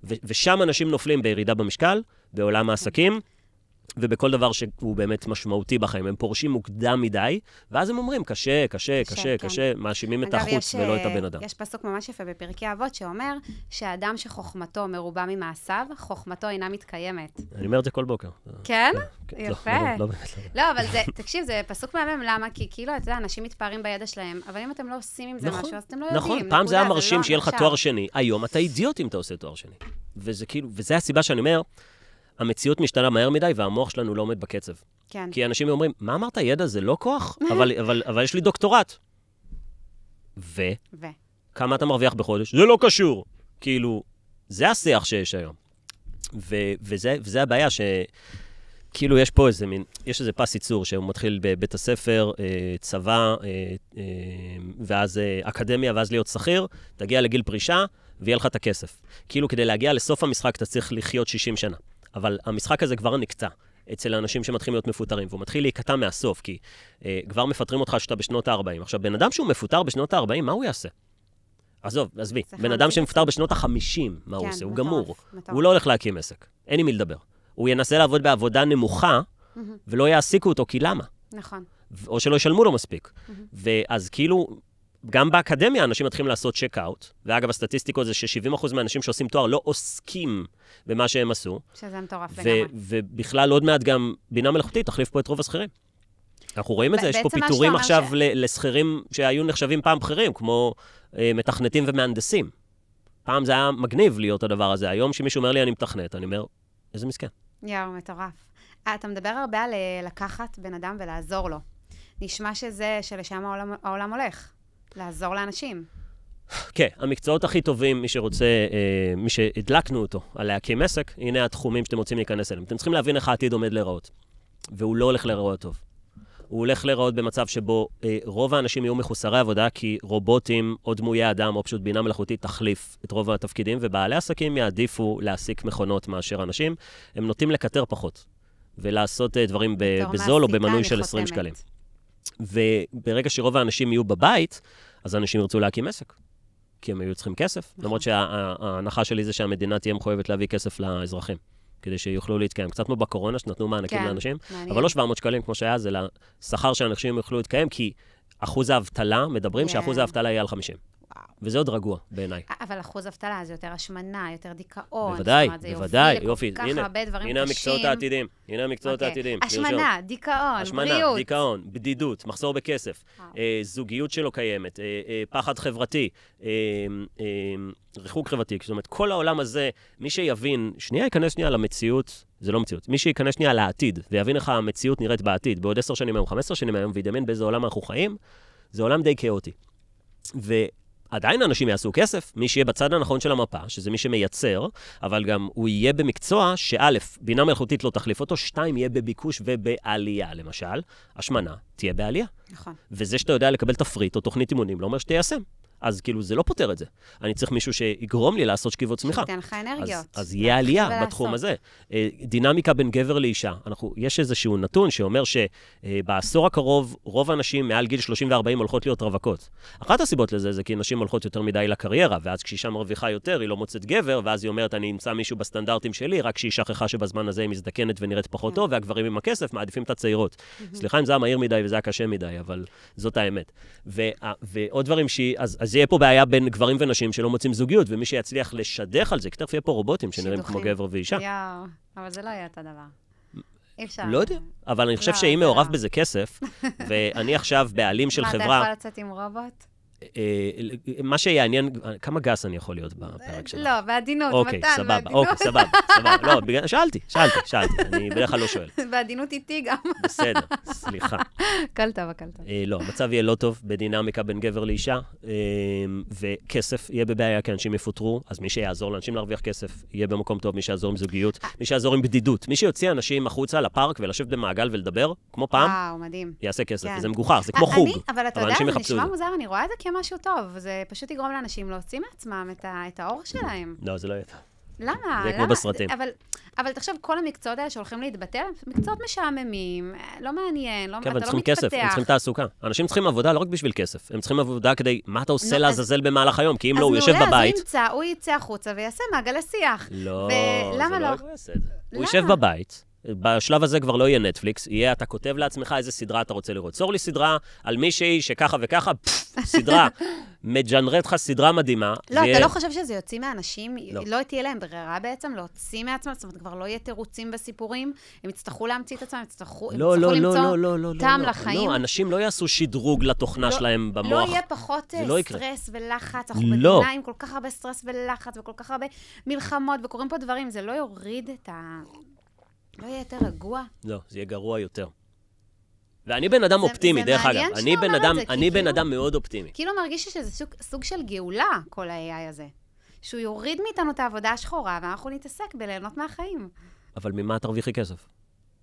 ושם אנשים נופלים בירידה במשקל, בעולם העסקים, ובכל דבר שהוא באמת משמעותי בחיים. הם פורשים מוקדם מדי, ואז הם אומרים, קשה, מאשימים את החוץ ולא את הבן אדם. יש פסוק ממש יפה בפרקי אבות שאומר שהאדם שחוכמתו מרובה ממעשיו, חוכמתו אינה מתקיימת. אני אומר את זה כל בוקר. כן? יפה. לא באמת. לא, אבל תקשיב, זה פסוק מהמם, למה? כי כאילו, אתה יודע, אנשים מתפארים בידע שלהם, אבל אם אתם לא עושים עם זה משהו, אז אתם לא יודעים. נכון, פעם זה היה מרשים שיהיה לך תואר שני, היום אתה אידיוט אם אתה עושה תואר שני. וזה כאילו, וזה הסיבה שאני אומר, המציאות משתנה מהר מדי, והמוח שלנו לא עומד בקצב. כן. כי אנשים אומרים, מה אמרת, ידע זה לא כוח? אבל יש לי דוקטורט. כמה אתה מרוויח בחודש? זה לא קשור. כאילו, זה השיח שיש היום. וזה הבעיה כאילו יש פה איזה מין, יש איזה פס ייצור שהוא מתחיל בבית הספר, צבא, ואז אקדמיה, ואז להיות שכיר, תגיע לגיל פרישה, ויהיה לך את הכסף. כאילו כדי להגיע לסוף המשחק, אתה צריך לחיות 60 שנה. אבל המשחק הזה כבר נקטע אצל האנשים שמתחילים להיות מפוטרים, והוא מתחיל להיקטע מהסוף, כי כבר מפטרים אותך שאתה בשנות ה-40. עכשיו, בן אדם שהוא מפוטר בשנות ה-40, מה הוא יעשה? עזבי, בן אדם שמפוטר בשנות ה-50, מה הוא עושה? הוא גמור. הוא לא הולך להקים עסק. אין עם מי לדבר. הוא ינסה לעבוד בעבודה נמוכה, ולא יעסיקו אותו, כי למה? נכון. או שלא ישלמו לו מספיק. ואז כאילו, גם באקדמיה אנשים מתחילים לעשות צ'ק-אוט, ואגב, הסטטיסטיקות זה ש-70% מהאנשים שעושים תואר לא עוסקים במה שהם עשו. שזה מטורף לגמרי. ובכלל עוד מעט גם בינה מלאכותית תחליף פה את רוב השכירים. אנחנו רואים את זה, יש פה פיטורים עכשיו לשכירים שהיו נחשבים פעם בכירים, כמו מתכנתים ומהנדסים. פעם זה היה מגניב להיות הדבר הזה. היום שמישהו אומר לי, אני מתכנת, אני אומר, איזה מסכן. מטורף. אתה מדבר הרבה על לקחת בן אדם ולעזור לו. נשמע שזה שלשם העולם הולך. לעזור לאנשים. כן, המקצועות הכי טובים, מי שרוצה, מי שהדלקנו אותו על להקים עסק, הנה התחומים שאתם רוצים להיכנס אליהם. אתם צריכים להבין איך העתיד עומד להיראות. והוא לא הולך להיראות טוב. הוא הולך להיראות במצב שבו רוב האנשים יהיו מחוסרי עבודה, כי רובוטים או דמויי אדם או פשוט בינה מלאכותית תחליף את רוב התפקידים, ובעלי עסקים יעדיפו להעסיק מכונות מאשר אנשים. הם נוטים לקטר פחות, ולעשות דברים בזול או במנוי של 20 שקלים. וברגע שרוב האנשים יהיו בבית, אז אנשים ירצו להקים עסק. כי הם היו צריכים כסף. למרות שההנחה שלי זה שהמדינה תהיה מחויבת להביא כסף לאזרחים, כדי שיוכלו להתקיים. קצת כמו בקורונה, שנתנו מענקים לאנשים, אבל לא 700 שקלים כמו שהיה, זה לשכר שאנשים יוכלו להתקיים, כי אחוז האבטלה, מדברים שאחוז האבטלה יהיה על 50. וזה עוד רגוע בעיניי. אבל אחוז אבטלה זה יותר השמנה, יותר דיכאון. בוודאי, יופי. הנה המקצועות העתידים. הנה המקצועות העתידים. השמנה, דיכאון, בריאות. דיכאון, בדידות, מחסור בכסף, זוגיות שלא קיימת, פחד חברתי, ריחוק חברתי. זאת אומרת, כל העולם הזה, מי שיבין, ייכנס למציאות, זה לא מציאות, מי שיכנס לעתיד, ויבין איך המציאות נראית בעתיד, בעוד 10 שנים היום, 15 שנים היום, וידמיין באיזה עולם אנחנו חיים, זה עולם די כאוטי. עדיין אנשים יעשו כסף, מי שיהיה בצד הנכון של המפה, שזה מי שמייצר, אבל גם הוא יהיה במקצוע שא', בינה מלאכותית לא תחליף אותו, 2, יהיה בביקוש ובעלייה, למשל, השמנה תהיה בעלייה. נכון. וזה שאתה יודע לקבל תפריט או תוכנית אימונים, לא אומר שתיישם. אז כאילו זה לא פותר את זה. אני צריך מישהו שיגרום לי לעשות שקיבות צמיחה. שתיתן לך אנרגיות. אז יהיה עלייה בתחום הזה. דינמיקה בין גבר לאישה. יש איזשהו נתון שאומר שבעשור הקרוב, רוב האנשים מעל גיל 30 ו-40 הולכות להיות רווקות. אחת הסיבות לזה זה כי נשים הולכות יותר מדי לקריירה, ואז כשאישה מרוויחה יותר, היא לא מוצאת גבר, ואז היא אומרת, אני אמצא מישהו בסטנדרטים שלי, רק שהיא שכחה שבזמן הזה היא מזדקנת ונראית פחות טוב, והגברים עם הכסף מעדיפים את הצעירות. סליחה אם זה היה מהיר מדי וזה היה קשה מדי, אבל זאת האמת. ועוד דברים אז יהיה פה בעיה בין גברים ונשים שלא מוצאים זוגיות, ומי שיצליח לשדך על זה, כתב יהיה פה רובוטים שנראים כמו גבר ואישה. אבל זה לא יהיה את הדבר. אי אפשר. לא יודע, אבל אני חושב שאם מעורב בזה כסף, ואני עכשיו בעלים של חברה... מה, אתה יכול לצאת עם רובוט? מה שיעניין, כמה גס אני יכול להיות בפרק שלנו? לא, בעדינות, מתן, בעדינות. אוקיי, סבבה. לא, שאלתי, אני בדרך כלל לא שואל. בעדינות איתי גם. בסדר, סליחה. קלת. לא, המצב יהיה לא טוב בדינמיקה בין גבר לאישה, וכסף יהיה בבעיה כי אנשים יפוטרו, אז מי שיעזור לאנשים להרוויח כסף יהיה במקום טוב, מי שיעזור עם זוגיות, מי שיעזור עם בדידות, מי שיוציא אנשים החוצה לפארק ולשבת במעגל ולדבר, כמו פעם, וואו, מדהים. יעשה כסף, וזה מגוחך, זה כמו חוג. אבל אתה יודע, זה נשמע מוזר, אני רואה את זה כמשהו טוב, זה פשוט יגרום לאנשים להוציא מעצמם את האור שלהם. לא, זה לא יהיה. למה? זה כמו בסרטים. אבל תחשב, כל המקצועות האלה שהולכים להתבטל, מקצועות משעממים, לא מעניין, אתה לא מתפתח. צריכים כסף, הם צריכים תעסוקה. אנשים צריכים עבודה לא רק בשביל כסף, הם צריכים עבודה כדי, מה אתה עושה לעזאזל במהלך היום? כי אם לא, הוא יושב בבית. אז הוא יצא החוצה ויעשה מעגל השיח. לא, זה לא יעשה את זה. הוא יושב בבית. בשלב הזה כבר לא יהיה נטפליקס, אתה כותב לעצמך איזה סדרה אתה רוצה לראות. צור לי סדרה על מישהי שככה וככה, סדרה, מג'נרט לך סדרה מדהימה. לא, אתה לא חושב שזה יוציא מאנשים, לא תהיה להם ברירה בעצם, להוציא מעצמם, זאת אומרת, כבר לא יהיה תירוצים בסיפורים, הם יצטרכו להמציא את עצמם, הם יצטרכו למצוא טעם לחיים. לא, אנשים לא יעשו שדרוג לתוכנה שלהם במוח. לא יהיה פחות סטרס ולחץ, אנחנו מדינה עם כל כך הרבה סטרס ולחץ וכל כך הרבה מלחמות, וקוראים פה דברים, זה לא יוריד את לא יהיה יותר רגוע? לא, זה יהיה גרוע יותר. ואני בן אדם אופטימי, דרך אגב. אני בן אדם מאוד אופטימי. כאילו מרגיש שזה סוג של גאולה, כל ה-AI הזה. שהוא יוריד מאיתנו את העבודה השחורה, ואנחנו נתעסק בליהנות מהחיים. אבל ממה תרוויחי כסף?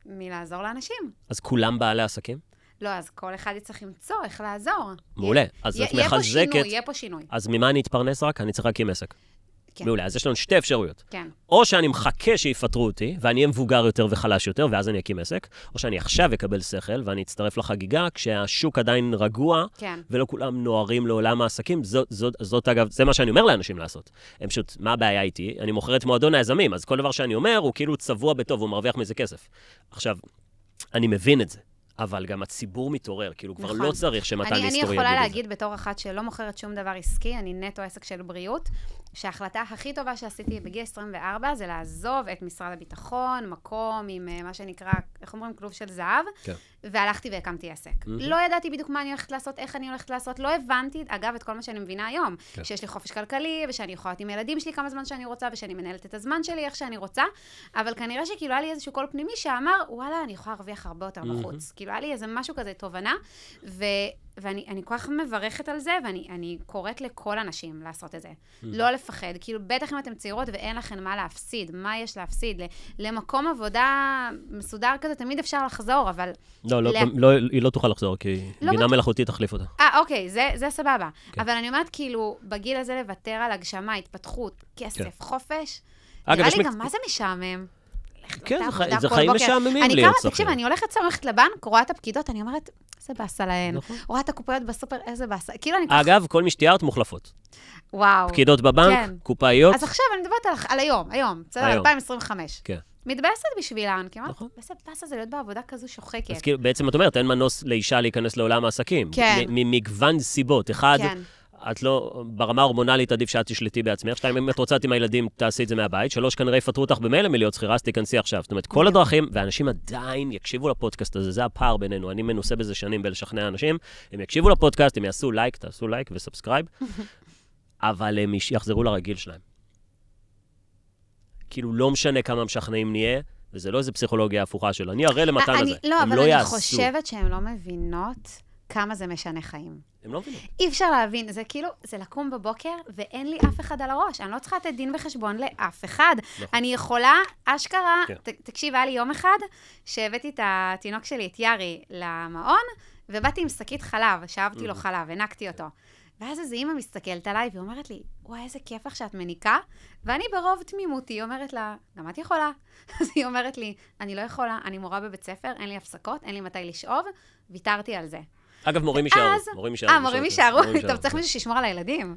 מלעזור לאנשים. אז כולם בעלי עסקים? לא, אז כל אחד יצטרך למצוא איך לעזור. מעולה. אז את מחזקת... יהיה פה שינוי. אז ממה אני אתפרנס רק? אני צריך להקים עסק. כן. מעולה, אז יש לנו שתי אפשרויות. כן. או שאני מחכה שיפטרו אותי, ואני אהיה מבוגר יותר וחלש יותר, ואז אני אקים עסק, או שאני עכשיו אקבל שכל, ואני אצטרף לחגיגה, כשהשוק עדיין רגוע, כן. ולא כולם נוערים לעולם העסקים. זאת אגב, זה מה שאני אומר לאנשים לעשות. הם פשוט, מה הבעיה איתי? אני מוכר את מועדון היזמים, אז כל דבר שאני אומר, הוא כאילו צבוע בטוב, הוא מרוויח מזה כסף. עכשיו, אני מבין את זה. אבל גם הציבור מתעורר, כאילו כבר לא צריך שמתן היסטוריה יגיד את זה. אני יכולה להגיד בתור אחת שלא מוכרת שום דבר עסקי, אני נטו עסק של בריאות, שההחלטה הכי טובה שעשיתי בגיל 24 זה לעזוב את משרד הביטחון, מקום עם מה שנקרא, איך אומרים, כלוב של זהב, והלכתי והקמתי עסק. לא ידעתי בדיוק מה אני הולכת לעשות, איך אני הולכת לעשות, לא הבנתי, אגב, את כל מה שאני מבינה היום, שיש לי חופש כלכלי, ושאני יכולה להיות עם ילדים שלי כמה זמן שאני רוצה, ושאני מנהלת את הזמן שלי איך שאני רוצה, אבל כנראה שכאילו היה לי איזשהו קול פנימי שאמר, וואלה, אני יכולה להרוויח הרבה יותר בחוץ. כאילו היה לי איזה משהו כזה תובנה, ואני כל כך מברכת על זה, ואני קוראת לכל אנשים לעשות את זה. לא לפחד, כאילו בטח אם אתם צעירות ואין לכם מה להפסיד, מה יש להפסיד? למקום עבודה מסודר כזה, תמיד אפשר לחזור, אבל... לא, היא לא תוכל לחזור, כי בינה מלאכותית תחליף אותה. אוקיי, זה סבבה. אבל אני אומרת, כאילו, בגיל הזה לוותר על הגשמה, התפתחות, כסף, חופש, נראה לי גם מה זה משעמם? כן, זה חיים משעממים להיות שכיר. תקשיב, אני הולכת סומכת לבנק, רואה את הפקידות, אני אומרת, איזה באסה להן. רואה את הקופאיות בסופר, איזה באסה. אגב, כל מי שתיארת מוחלפות. וואו. פקידות בבנק, קופאיות. אז עכשיו אני מדברת על היום, בסדר, 2025. כן. מתבאסת בשבילן, כי אמרת, באסה זה להיות בעבודה כזו שוחקת. אז כאילו, בעצם את אומרת, אין מנוס לאישה להיכנס לעולם העסקים. כן. ממגוון סיבות. אחד, את לא, ברמה ההורמונלית עדיף שאת תשלטי בעצמך. 2, אם את רוצה עם הילדים, תעשי את זה מהבית. 3, כנראה יפטרו אותך במילא מלהיות שכירה, אז תיכנסי עכשיו. זאת אומרת, כל הדרכים, ואנשים עדיין יקשיבו לפודקאסט הזה, זה הפער בינינו. אני מנוסה בזה שנים בלשכנע אנשים. הם יקשיבו לפודקאסט, הם יעשו לייק, תעשו לייק וסאבסקרייב, אבל הם יחזרו לרגיל שלהם. כאילו, לא משנה כמה משכנעים נהיה, וזה לא איזה פסיכולוגיה הפוכה שלו. אני אראה למתן הזה. לא, אבל אני חושבת שהן לא מבינות כמה זה משנה חיים. הם לא מבינים. אי אפשר להבין, זה כאילו, זה לקום בבוקר, ואין לי אף אחד על הראש. אני לא צריכה לתת דין וחשבון לאף אחד. אני יכולה, אשכרה, תקשיב, היה לי יום אחד, שהבאתי את התינוק שלי, את יארי, למעון, ובאתי עם שקית חלב, שאבתי לו חלב, הנקתי אותו. ואז איזו אמא מסתכלת עליי, והיא אומרת לי, וואי, איזה כיף לך שאת מניקה. ואני ברוב תמימותי אומרת לה, גם את יכולה. אז היא אומרת לי, אני לא יכולה, אני מורה בבית ספר, אין לי הפסקות, אין לי מתי לשאוב, ויתרתי על זה. אגב, מורים יישארו. מורים יישארו. טוב, צריך מישהו שישמור על הילדים.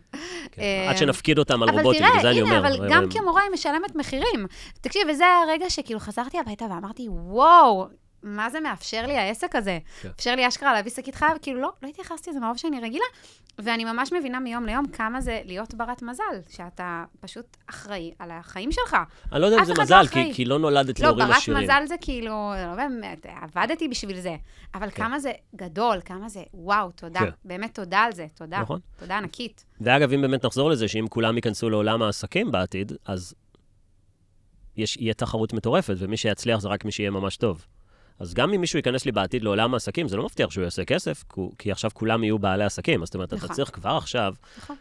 עד שנפקיד אותם על רובוטים, וזה אני אומר. אבל גם כמורה היא משלמת מחירים. תקשיב, וזה הרגע שכאילו חזרתי הביתה ואמרתי, וואו, מה זה מאפשר לי העסק הזה? מאפשר לי אשכרה להביא שקית חלב, כאילו לא התייחסתי לזה מרוב שאני רגילה, ואני ממש מבינה מיום ליום כמה זה להיות ברת מזל, שאתה פשוט אחראי על החיים שלך. אני לא יודע אם זה מזל, כי לא נולדת להורים עשירים. לא, ברת מזל זה כאילו, לא באמת, עבדתי בשביל זה, אבל כמה זה גדול, כמה זה, וואו, תודה, באמת תודה על זה, תודה, תודה ענקית. ואגב, אם באמת נחזור לזה, שאם כולם ייכנסו לעולם העסקים בעתיד, אז יהיה תחרות מטורפת, ומי שיצליח זה רק מי שיהיה ממש טוב. אז גם אם מישהו ייכנס לי בעתיד לעולם העסקים, זה לא מבטיח שהוא יעשה כסף, כי עכשיו כולם יהיו בעלי עסקים. אז זאת אומרת, אתה צריך כבר עכשיו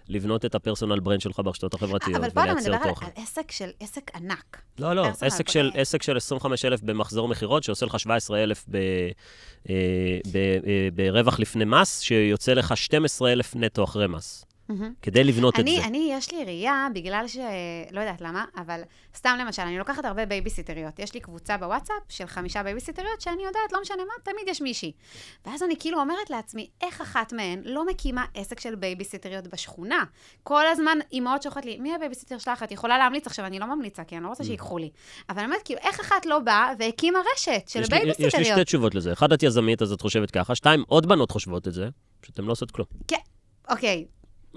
לבנות את הפרסונל ברנד שלך ברשתות החברתיות ולייצר תוכן. אבל פה אתה מדבר על עסק ענק. לא, עסק של 25,000 במחזור מחירות, שעושה לך 17,000 ברווח לפני מס, שיוצא לך 12,000 נטו אחרי מס. כדי לבנות את זה. אני, יש לי ראייה, בגלל לא יודעת למה, אבל סתם למשל, אני לוקחת הרבה בייביסיטריות. יש לי קבוצה בוואטסאפ של 5 בייביסיטריות, שאני יודעת, לא משנה מה, תמיד יש מישהי. ואז אני כאילו אומרת לעצמי, איך אחת מהן לא מקימה עסק של בייביסיטריות בשכונה? כל הזמן אמהות שולחות לי, מי הבייביסיטר שלך? את יכולה להמליץ עכשיו, אני לא ממליצה, כי אני לא רוצה שיקחו לי. אבל אני אומרת, כאילו, איך אחת לא באה והקימה רשת של בייביסיטריות? יש לי 2 תשובות לזה. אחד, את יזמית, אז את חושבת ככה. 2, עוד בנות חושבות את זה, שאתם לא עושות כלום. כן, אוקיי.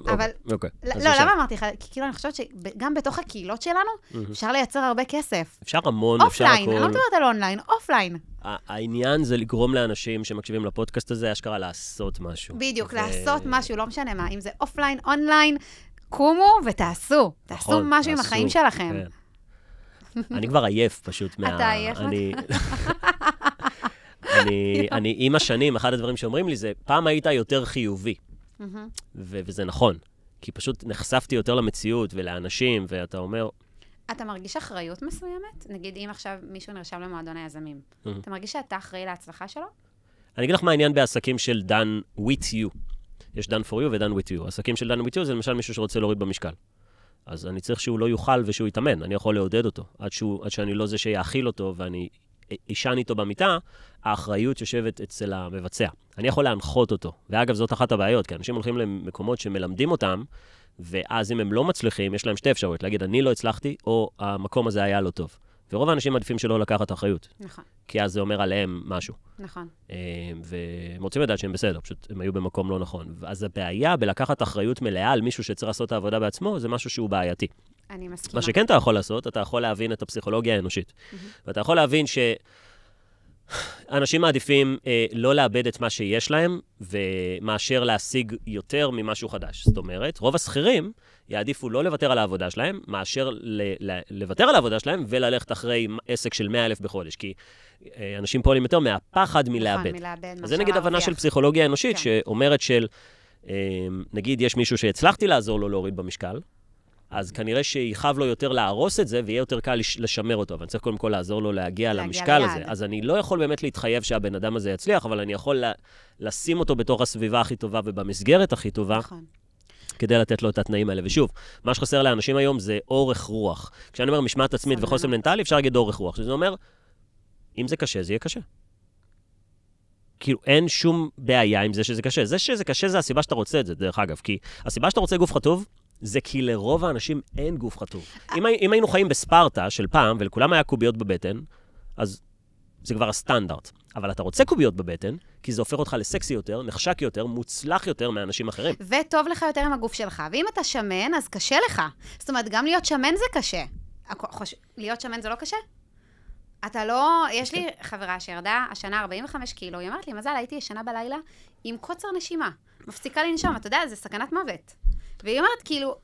אבל, לא, למה אמרתי לך? כי כאילו אני חושבת שגם בתוך הקהילות שלנו, אפשר לייצר הרבה כסף. אפשר המון, אפשר הכל. אופליין, אני לא מדברת על אונליין, אופליין. העניין זה לגרום לאנשים שמקשיבים לפודקאסט הזה, אשכרה לעשות משהו. בדיוק, לעשות משהו, לא משנה מה. אם זה אופליין, אונליין, קומו ותעשו. תעשו משהו עם החיים שלכם. אני כבר עייף פשוט אתה עייף? אני עם השנים, אחד הדברים שאומרים לי זה, פעם היית יותר חיובי. וזה נכון, כי פשוט נחשפתי יותר למציאות ולאנשים, ואתה אומר... אתה מרגיש אחריות מסוימת? נגיד, אם עכשיו מישהו נרשם למועדון היזמים, אתה מרגיש שאתה אחראי להצלחה שלו? אני אגיד לך מה העניין בעסקים של done with you. יש done for you ו-done with you. עסקים של done with you זה למשל מישהו שרוצה להוריד במשקל. אז אני צריך שהוא לא יוכל ושהוא יתאמן, אני יכול לעודד אותו, עד שאני לא זה שיאכיל אותו ואני אישן איתו במיטה, האחריות יושבת אצל המבצע. אני יכול להנחות אותו. ואגב, זאת אחת הבעיות, כי אנשים הולכים למקומות שמלמדים אותם, ואז אם הם לא מצליחים, יש להם 2 אפשרויות, להגיד, אני לא הצלחתי, או המקום הזה היה לא טוב. ורוב האנשים מעדיפים שלא לקחת אחריות. נכון. כי אז זה אומר עליהם משהו. נכון. והם רוצים לדעת שהם בסדר, פשוט הם היו במקום לא נכון. אז הבעיה בלקחת אחריות מלאה על מישהו שצריך לעשות את העבודה בעצמו, זה משהו שהוא בעייתי. אני מסכימה. מה שכן אתה יכול לעשות, אתה יכול להבין את הפסיכולוגיה האנושית. ואתה יכול להבין שאנשים מעדיפים לא לאבד את מה שיש להם, ומאשר להשיג יותר ממשהו חדש. זאת אומרת, רוב השכירים יעדיפו לא לוותר על העבודה שלהם, מאשר לוותר על העבודה שלהם, וללכת אחרי עסק של 100,000 בחודש. כי אנשים פועלים יותר מהפחד מלאבד. אז זה נגיד הבנה של פסיכולוגיה אנושית, שאומרת של, נגיד, יש מישהו שהצלחתי לעזור לו להוריד במשקל, אז כנראה שיחב לו יותר להרוס את זה, ויהיה יותר קל לשמר אותו. אבל צריך קודם כל לעזור לו להגיע למשקל הזה. אז אני לא יכול באמת להתחייב שהבן אדם הזה יצליח, אבל אני יכול לשים אותו בתוך הסביבה הכי טובה ובמסגרת הכי טובה, כדי לתת לו את התנאים האלה. ושוב, מה שחסר לאנשים היום זה אורך רוח. כשאני אומר משמעת עצמית וחוסן מנטלי, אפשר להגיד אורך רוח. שזה אומר, אם זה קשה, זה יהיה קשה. כאילו, אין שום בעיה עם זה שזה קשה. זה שזה קשה זה הסיבה שאתה רוצה את זה, דרך אגב. כי הסיבה שאתה רוצה גוף חטוב, זה כי לרוב האנשים אין גוף חטוב. אם היינו חיים בספרטה של פעם, ולכולם היה קוביות בבטן, אז זה כבר הסטנדרט. אבל אתה רוצה קוביות בבטן, כי זה הופך אותך לסקסי יותר, נחשק יותר, מוצלח יותר מאנשים אחרים. וטוב לך יותר עם הגוף שלך. ואם אתה שמן, אז קשה לך. זאת אומרת, גם להיות שמן זה קשה. להיות שמן זה לא קשה? אתה לא... יש לי חברה שירדה השנה 45 קילו, היא אמרת לי, מזל, הייתי ישנה בלילה עם קוצר נשימה. מפסיקה לנשום, אתה יודע, זה סכנת מוות. והיא אומרת, כאילו,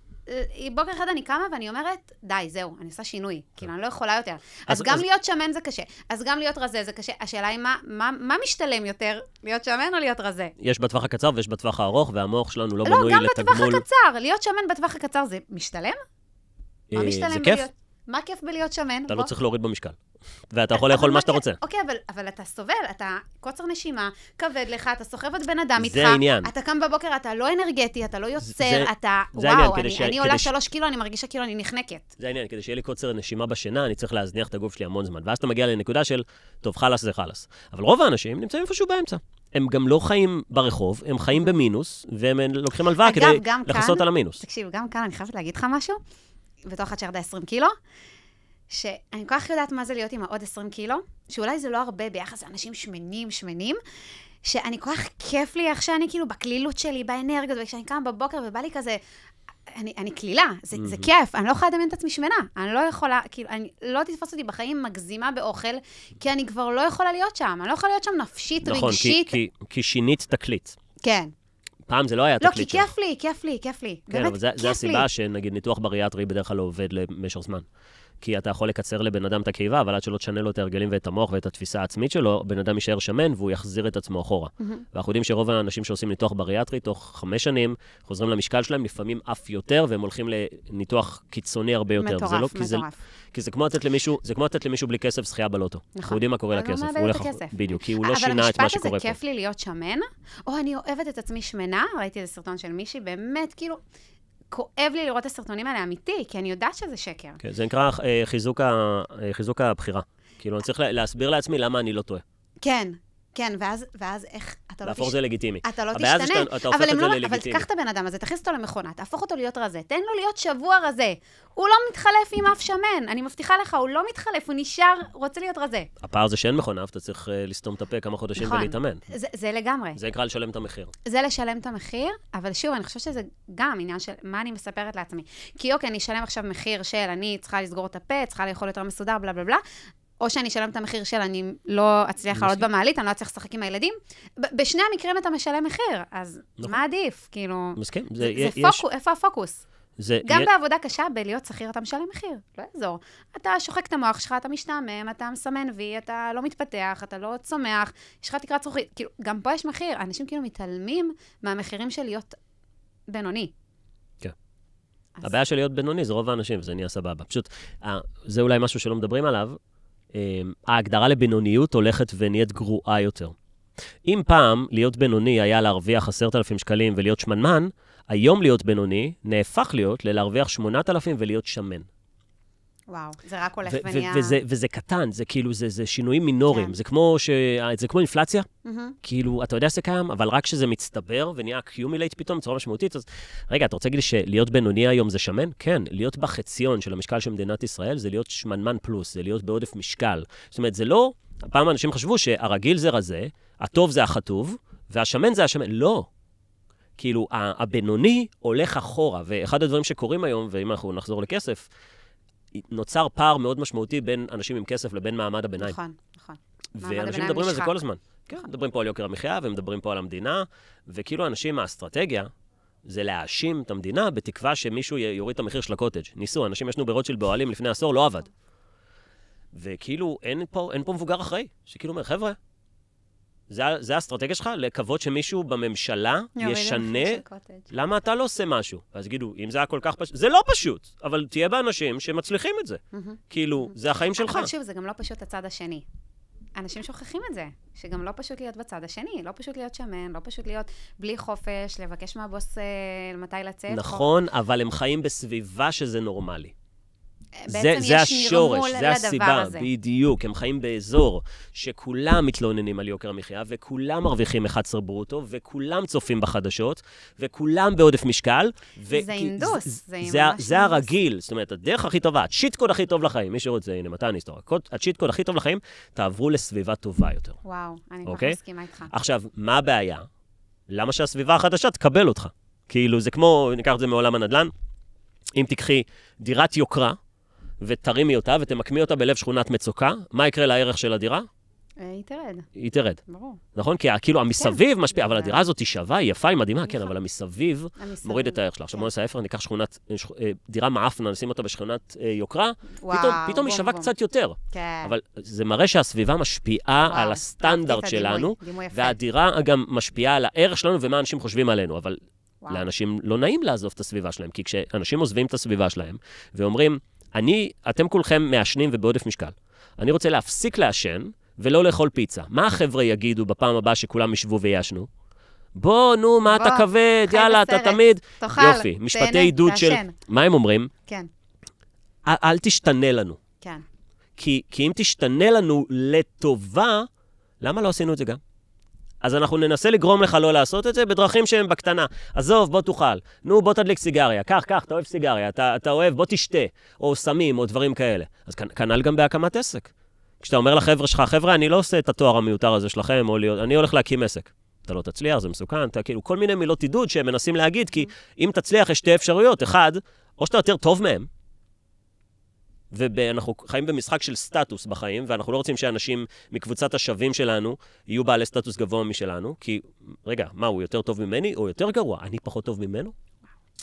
בוקר אחד אני קמה ואני אומרת, די, זהו, אני עושה שינוי. כאילו, אני לא יכולה יותר. אז גם להיות שמן זה קשה. אז גם להיות רזה זה קשה. השאלה היא, מה משתלם יותר? להיות שמן או להיות רזה? יש בטווח הקצר ויש בטווח הארוך, והמוח שלנו לא בנוי לתגמול... לא, גם בטווח הקצר. להיות שמן בטווח הקצר זה משתלם? מה משתלם? זה כיף. מה כיף בלהיות שמן? אתה לא צריך להוריד במשקל. ואתה יכול לאכול מה שאתה רוצה. אוקיי, אבל אתה סובל, אתה קוצר נשימה, כבד לך, אתה סוחב את בן אדם איתך. זה העניין. אתה קם בבוקר, אתה לא אנרגטי, אתה לא יוצר, אתה... וואו, אני עולה 3 קילו, אני מרגישה כאילו אני נחנקת. זה העניין, כדי שיהיה לי קוצר נשימה בשינה, אני צריך להזניח את הגוף שלי המון זמן. ואז אתה מגיע לנקודה של, טוב, חלס זה חלס. אבל רוב האנשים נמצאים איפשהו באמצע. הם גם לא חיים ברחוב, הם חיים במינוס, והם לוקחים הלוואה כדי לחסות על המינוס. תקשיב, גם כאן אני חייבת להגיד לך משהו, בתור אחת שירדה 20 קילו, שאני כל כך יודעת מה זה להיות עם העוד 20 קילו, שאולי זה לא הרבה ביחס לאנשים שמנים, שאני כל כך כיף לי איך שאני כאילו בקלילות שלי, באנרגיות, וכשאני קמה בבוקר ובא לי כזה, אני כלילה, זה כיף, אני לא יכולה לדמיין את עצמי שמנה, אני לא יכולה, כאילו, אני לא תתפוס אותי בחיים מגזימה באוכל, כי אני כבר לא יכולה להיות שם, אני לא יכולה להיות שם נפשית, רגשית. נכון, כי שינית תקליט. כן. פעם זה לא היה תקליט שלך. לא, כי כיף לי. כן, אבל זה הסיבה שנגיד ניתוח בריאטרי בדרך כלל לא עובד למשך זמן. כי אתה יכול לקצר לבן אדם את הקיבה, אבל עד שלא תשנה לו את ההרגלים ואת המוח ואת התפיסה העצמית שלו, בן אדם יישאר שמן והוא יחזיר את עצמו אחורה. ואנחנו יודעים שרוב האנשים שעושים ניתוח בריאטרי, תוך 5 שנים, חוזרים למשקל שלהם, לפעמים אף יותר, והם הולכים לניתוח קיצוני הרבה יותר. מטורף. כי זה כמו לתת למישהו בלי כסף זכייה בלוטו. אנחנו יודעים מה קורה לכסף. הוא לא מאבד את הכסף. בדיוק, כי הוא לא שינה את מה שקורה פה. אבל המשפט הזה כיף לי להיות שמן, או אני אוהבת את עצמי שמנה, ראיתי איזה סרטון של מישהי, באמת, כאילו, כואב לי לראות את הסרטונים האלה אמיתי, כי אני יודעת שזה שקר. כן, זה נקרא חיזוק הבחירה. כאילו, אני צריך להסביר לעצמי למה אני לא טועה. כן, ואז איך, אתה לא להפוך זה לגיטימי. אתה לא תשתנה, אבל תיקח את הבן אדם הזה, תכניס אותו למכונה, תהפוך אותו להיות רזה, תן לו להיות שבוע רזה. הוא לא מתחלף עם אף שמן, אני מבטיחה לך, הוא לא מתחלף, הוא נשאר, רוצה להיות רזה. הפער זה שאין מכונה, אתה צריך לסתום את הפה כמה חודשים ולהתאמן. זה לגמרי. זה נקרא לשלם את המחיר. זה לשלם את המחיר, אבל שוב, אני חושבת שזה גם עניין של מה אני מספרת לעצמי. כי אוקיי, אני אשלם עכשיו מחיר של אני צריכה לסגור את הפה, צריכה לאכול יותר מסודר, בלה בלה בלה. או שאני אשלם את המחיר של אני לא אצליח לעלות במעלית, אני לא אצליח לשחק עם הילדים. בשני המקרים אתה משלם מחיר, אז מה עדיף? כאילו, מסכים. איפה הפוקוס? גם בעבודה קשה, בלהיות שכיר אתה משלם מחיר, לא יעזור. אתה שוחק את המוח שלך, אתה משתעמם, אתה מסמן וי, אתה לא מתפתח, אתה לא צומח, יש לך תקרת זכוכית. כאילו, גם פה יש מחיר. אנשים כאילו מתעלמים מהמחירים של להיות בינוני. כן. הבעיה של להיות בינוני זה רוב האנשים, וזה נהיה סבבה. פשוט, זה אולי משהו שלא מדברים עליו, ההגדרה לבינוניות הולכת ונהיית גרועה יותר. אם פעם להיות בינוני היה להרוויח 10,000 שקלים ולהיות שמנמן, היום להיות בינוני נהפך להיות להרוויח 8,000 ולהיות שמן. וואו, זה רק הולך ונהיה... וזה קטן, זה כאילו, זה שינויים מינוריים. זה כמו אינפלציה, כאילו, אתה יודע שזה קיים, אבל רק שזה מצטבר ונהיה accumulate פתאום בצורה משמעותית, אז רגע, אתה רוצה להגיד לי שלהיות בינוני היום זה שמן? כן, להיות בחציון של המשקל של מדינת ישראל, זה להיות שמנמן פלוס, זה להיות בעודף משקל. זאת אומרת, זה לא... הפעם אנשים חשבו שהרגיל זה רזה, הטוב זה החטוב, והשמן זה השמן. לא. כאילו, הבינוני הולך אחורה, ואחד הדברים שקורים היום, ואם אנחנו נחזור לכסף, נוצר פער מאוד משמעותי בין אנשים עם כסף לבין מעמד הביניים. נכון. ואנשים מדברים על זה כל הזמן. כן, מדברים פה על יוקר המחיה, ומדברים פה על המדינה, וכאילו אנשים, האסטרטגיה, זה להאשים את המדינה בתקווה שמישהו יוריד את המחיר של הקוטג'. ניסו, אנשים ישנו ברוטשילד באוהלים לפני עשור, לא עבד. וכאילו, אין פה מבוגר אחראי, שכאילו אומר, חבר'ה, זה האסטרטגיה שלך, לקוות שמישהו בממשלה ישנה, למה אתה לא עושה משהו? אז גידו, אם זה היה כל כך פשוט, זה לא פשוט, אבל תהיה באנשים שמצליחים את זה. כאילו, זה החיים שלך. אבל שוב, זה גם לא פשוט הצד השני. אנשים שוכחים את זה, שגם לא פשוט להיות בצד השני, לא פשוט להיות שמן, לא פשוט להיות בלי חופש, לבקש מהבוס מתי לצאת. נכון, אבל הם חיים בסביבה שזה נורמלי. זה השורש, זה הסיבה, בדיוק. הם חיים באזור שכולם מתלוננים על יוקר המחיה, וכולם מרוויחים 11 ברוטו, וכולם צופים בחדשות, וכולם בעודף משקל. זה אינדוס. זה הרגיל. זאת אומרת, הדרך הכי טובה, הצ'יט קוד הכי טוב לחיים, מי שרוצה, הנה, מתי אני אסתור, הצ'יט קוד הכי טוב לחיים, תעברו לסביבה טובה יותר. וואו, אני כבר מסכימה איתך. עכשיו, מה הבעיה? למה שהסביבה החדשה תקבל אותך? כאילו, זה כמו, ניקח את זה מעולם הנדל"ן, אם תיקחי דירת יוקרה, ותרימי אותה, ותמקמי אותה בלב שכונת מצוקה, מה יקרה לערך של הדירה? היא תרד. ברור. נכון? כי כאילו המסביב משפיע, אבל הדירה הזאת היא שווה, היא יפה, היא מדהימה, כן, אבל המסביב מוריד את הערך שלה. עכשיו בוא נעשה ההפך, ניקח דירה מאפנה, נשים אותה בשכונת יוקרה, פתאום היא שווה קצת יותר. אבל זה מראה שהסביבה משפיעה על הסטנדרט שלנו, והדירה גם משפיעה על הערך שלנו ומה אנשים חושבים עלינו, אבל לאנשים לא נעים לעזוב את הסביבה שלהם, כי כשאנשים עוזבים את הסביבה שלהם ואומרים, אתם כולכם מעשנים ובעודף משקל. אני רוצה להפסיק לעשן ולא לאכול פיצה. מה החבר'ה יגידו בפעם הבאה שכולם ישבו וישנו? בוא, נו, מה אתה כבד? יאללה, אתה תמיד... יופי, משפטי עידוד של... מה הם אומרים? כן. אל תשתנה לנו. כן. כי אם תשתנה לנו לטובה, למה לא עשינו את זה גם? אז אנחנו ננסה לגרום לך לא לעשות את זה בדרכים שהן בקטנה. עזוב, בוא תאכל. נו, בוא תדליק סיגריה. קח, אתה אוהב סיגריה. אתה אוהב, בוא תשתה. או סמים, או דברים כאלה. אז כנ"ל גם בהקמת עסק. כשאתה אומר לחבר'ה שלך, חבר'ה, אני לא עושה את התואר המיותר הזה שלכם, אני הולך להקים עסק. אתה לא תצליח, זה מסוכן. אתה כאילו, כל מיני מילות עידוד שהם מנסים להגיד, כי אם תצליח, יש שתי אפשרויות. אחד, או שאתה יותר טוב מהם, ואנחנו חיים במשחק של סטטוס בחיים, ואנחנו לא רוצים שאנשים מקבוצת השווים שלנו יהיו בעלי סטטוס גבוה משלנו, כי, רגע, מה, הוא יותר טוב ממני או יותר גרוע? אני פחות טוב ממנו?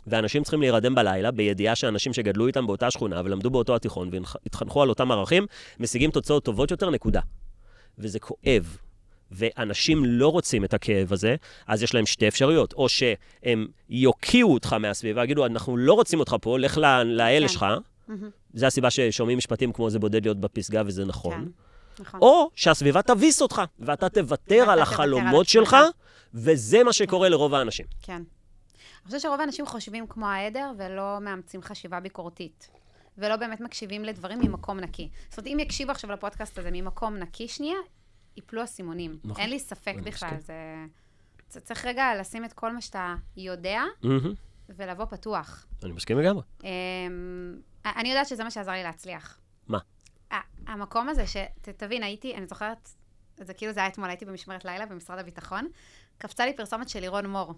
ואנשים צריכים להירדם בלילה, בידיעה שאנשים שגדלו איתם באותה שכונה, ולמדו באותו התיכון, והתחנכו על אותם ערכים, משיגים תוצאות טובות יותר, נקודה. וזה כואב. ואנשים לא רוצים את הכאב הזה, אז יש להם שתי אפשרויות. או שהם יוקיעו אותך מהסביבה, יגידו, אנחנו לא רוצים אותך פה, לך לאלה שלך. זה הסיבה ששומעים משפטים כמו זה בודד להיות בפסגה, וזה נכון. או שהסביבה תביס אותך, ואתה תוותר על החלומות שלך, וזה מה שקורה לרוב האנשים. כן. אני חושבת שרוב האנשים חושבים כמו העדר, ולא מאמצים חשיבה ביקורתית. ולא באמת מקשיבים לדברים ממקום נקי. זאת אומרת, אם יקשיבו עכשיו לפודקאסט הזה ממקום נקי שנייה, ייפלו הסימונים. אין לי ספק בכלל. זה צריך רגע לשים את כל מה שאתה יודע, ולבוא פתוח. אני מסכים לגמרי. אני יודעת שזה מה שעזר לי להצליח. מה? המקום הזה שתבין, אני זוכרת, זה כאילו זה היה אתמול, הייתי במשמרת לילה במשרד הביטחון, קפצה לי פרסומת של לירון מור.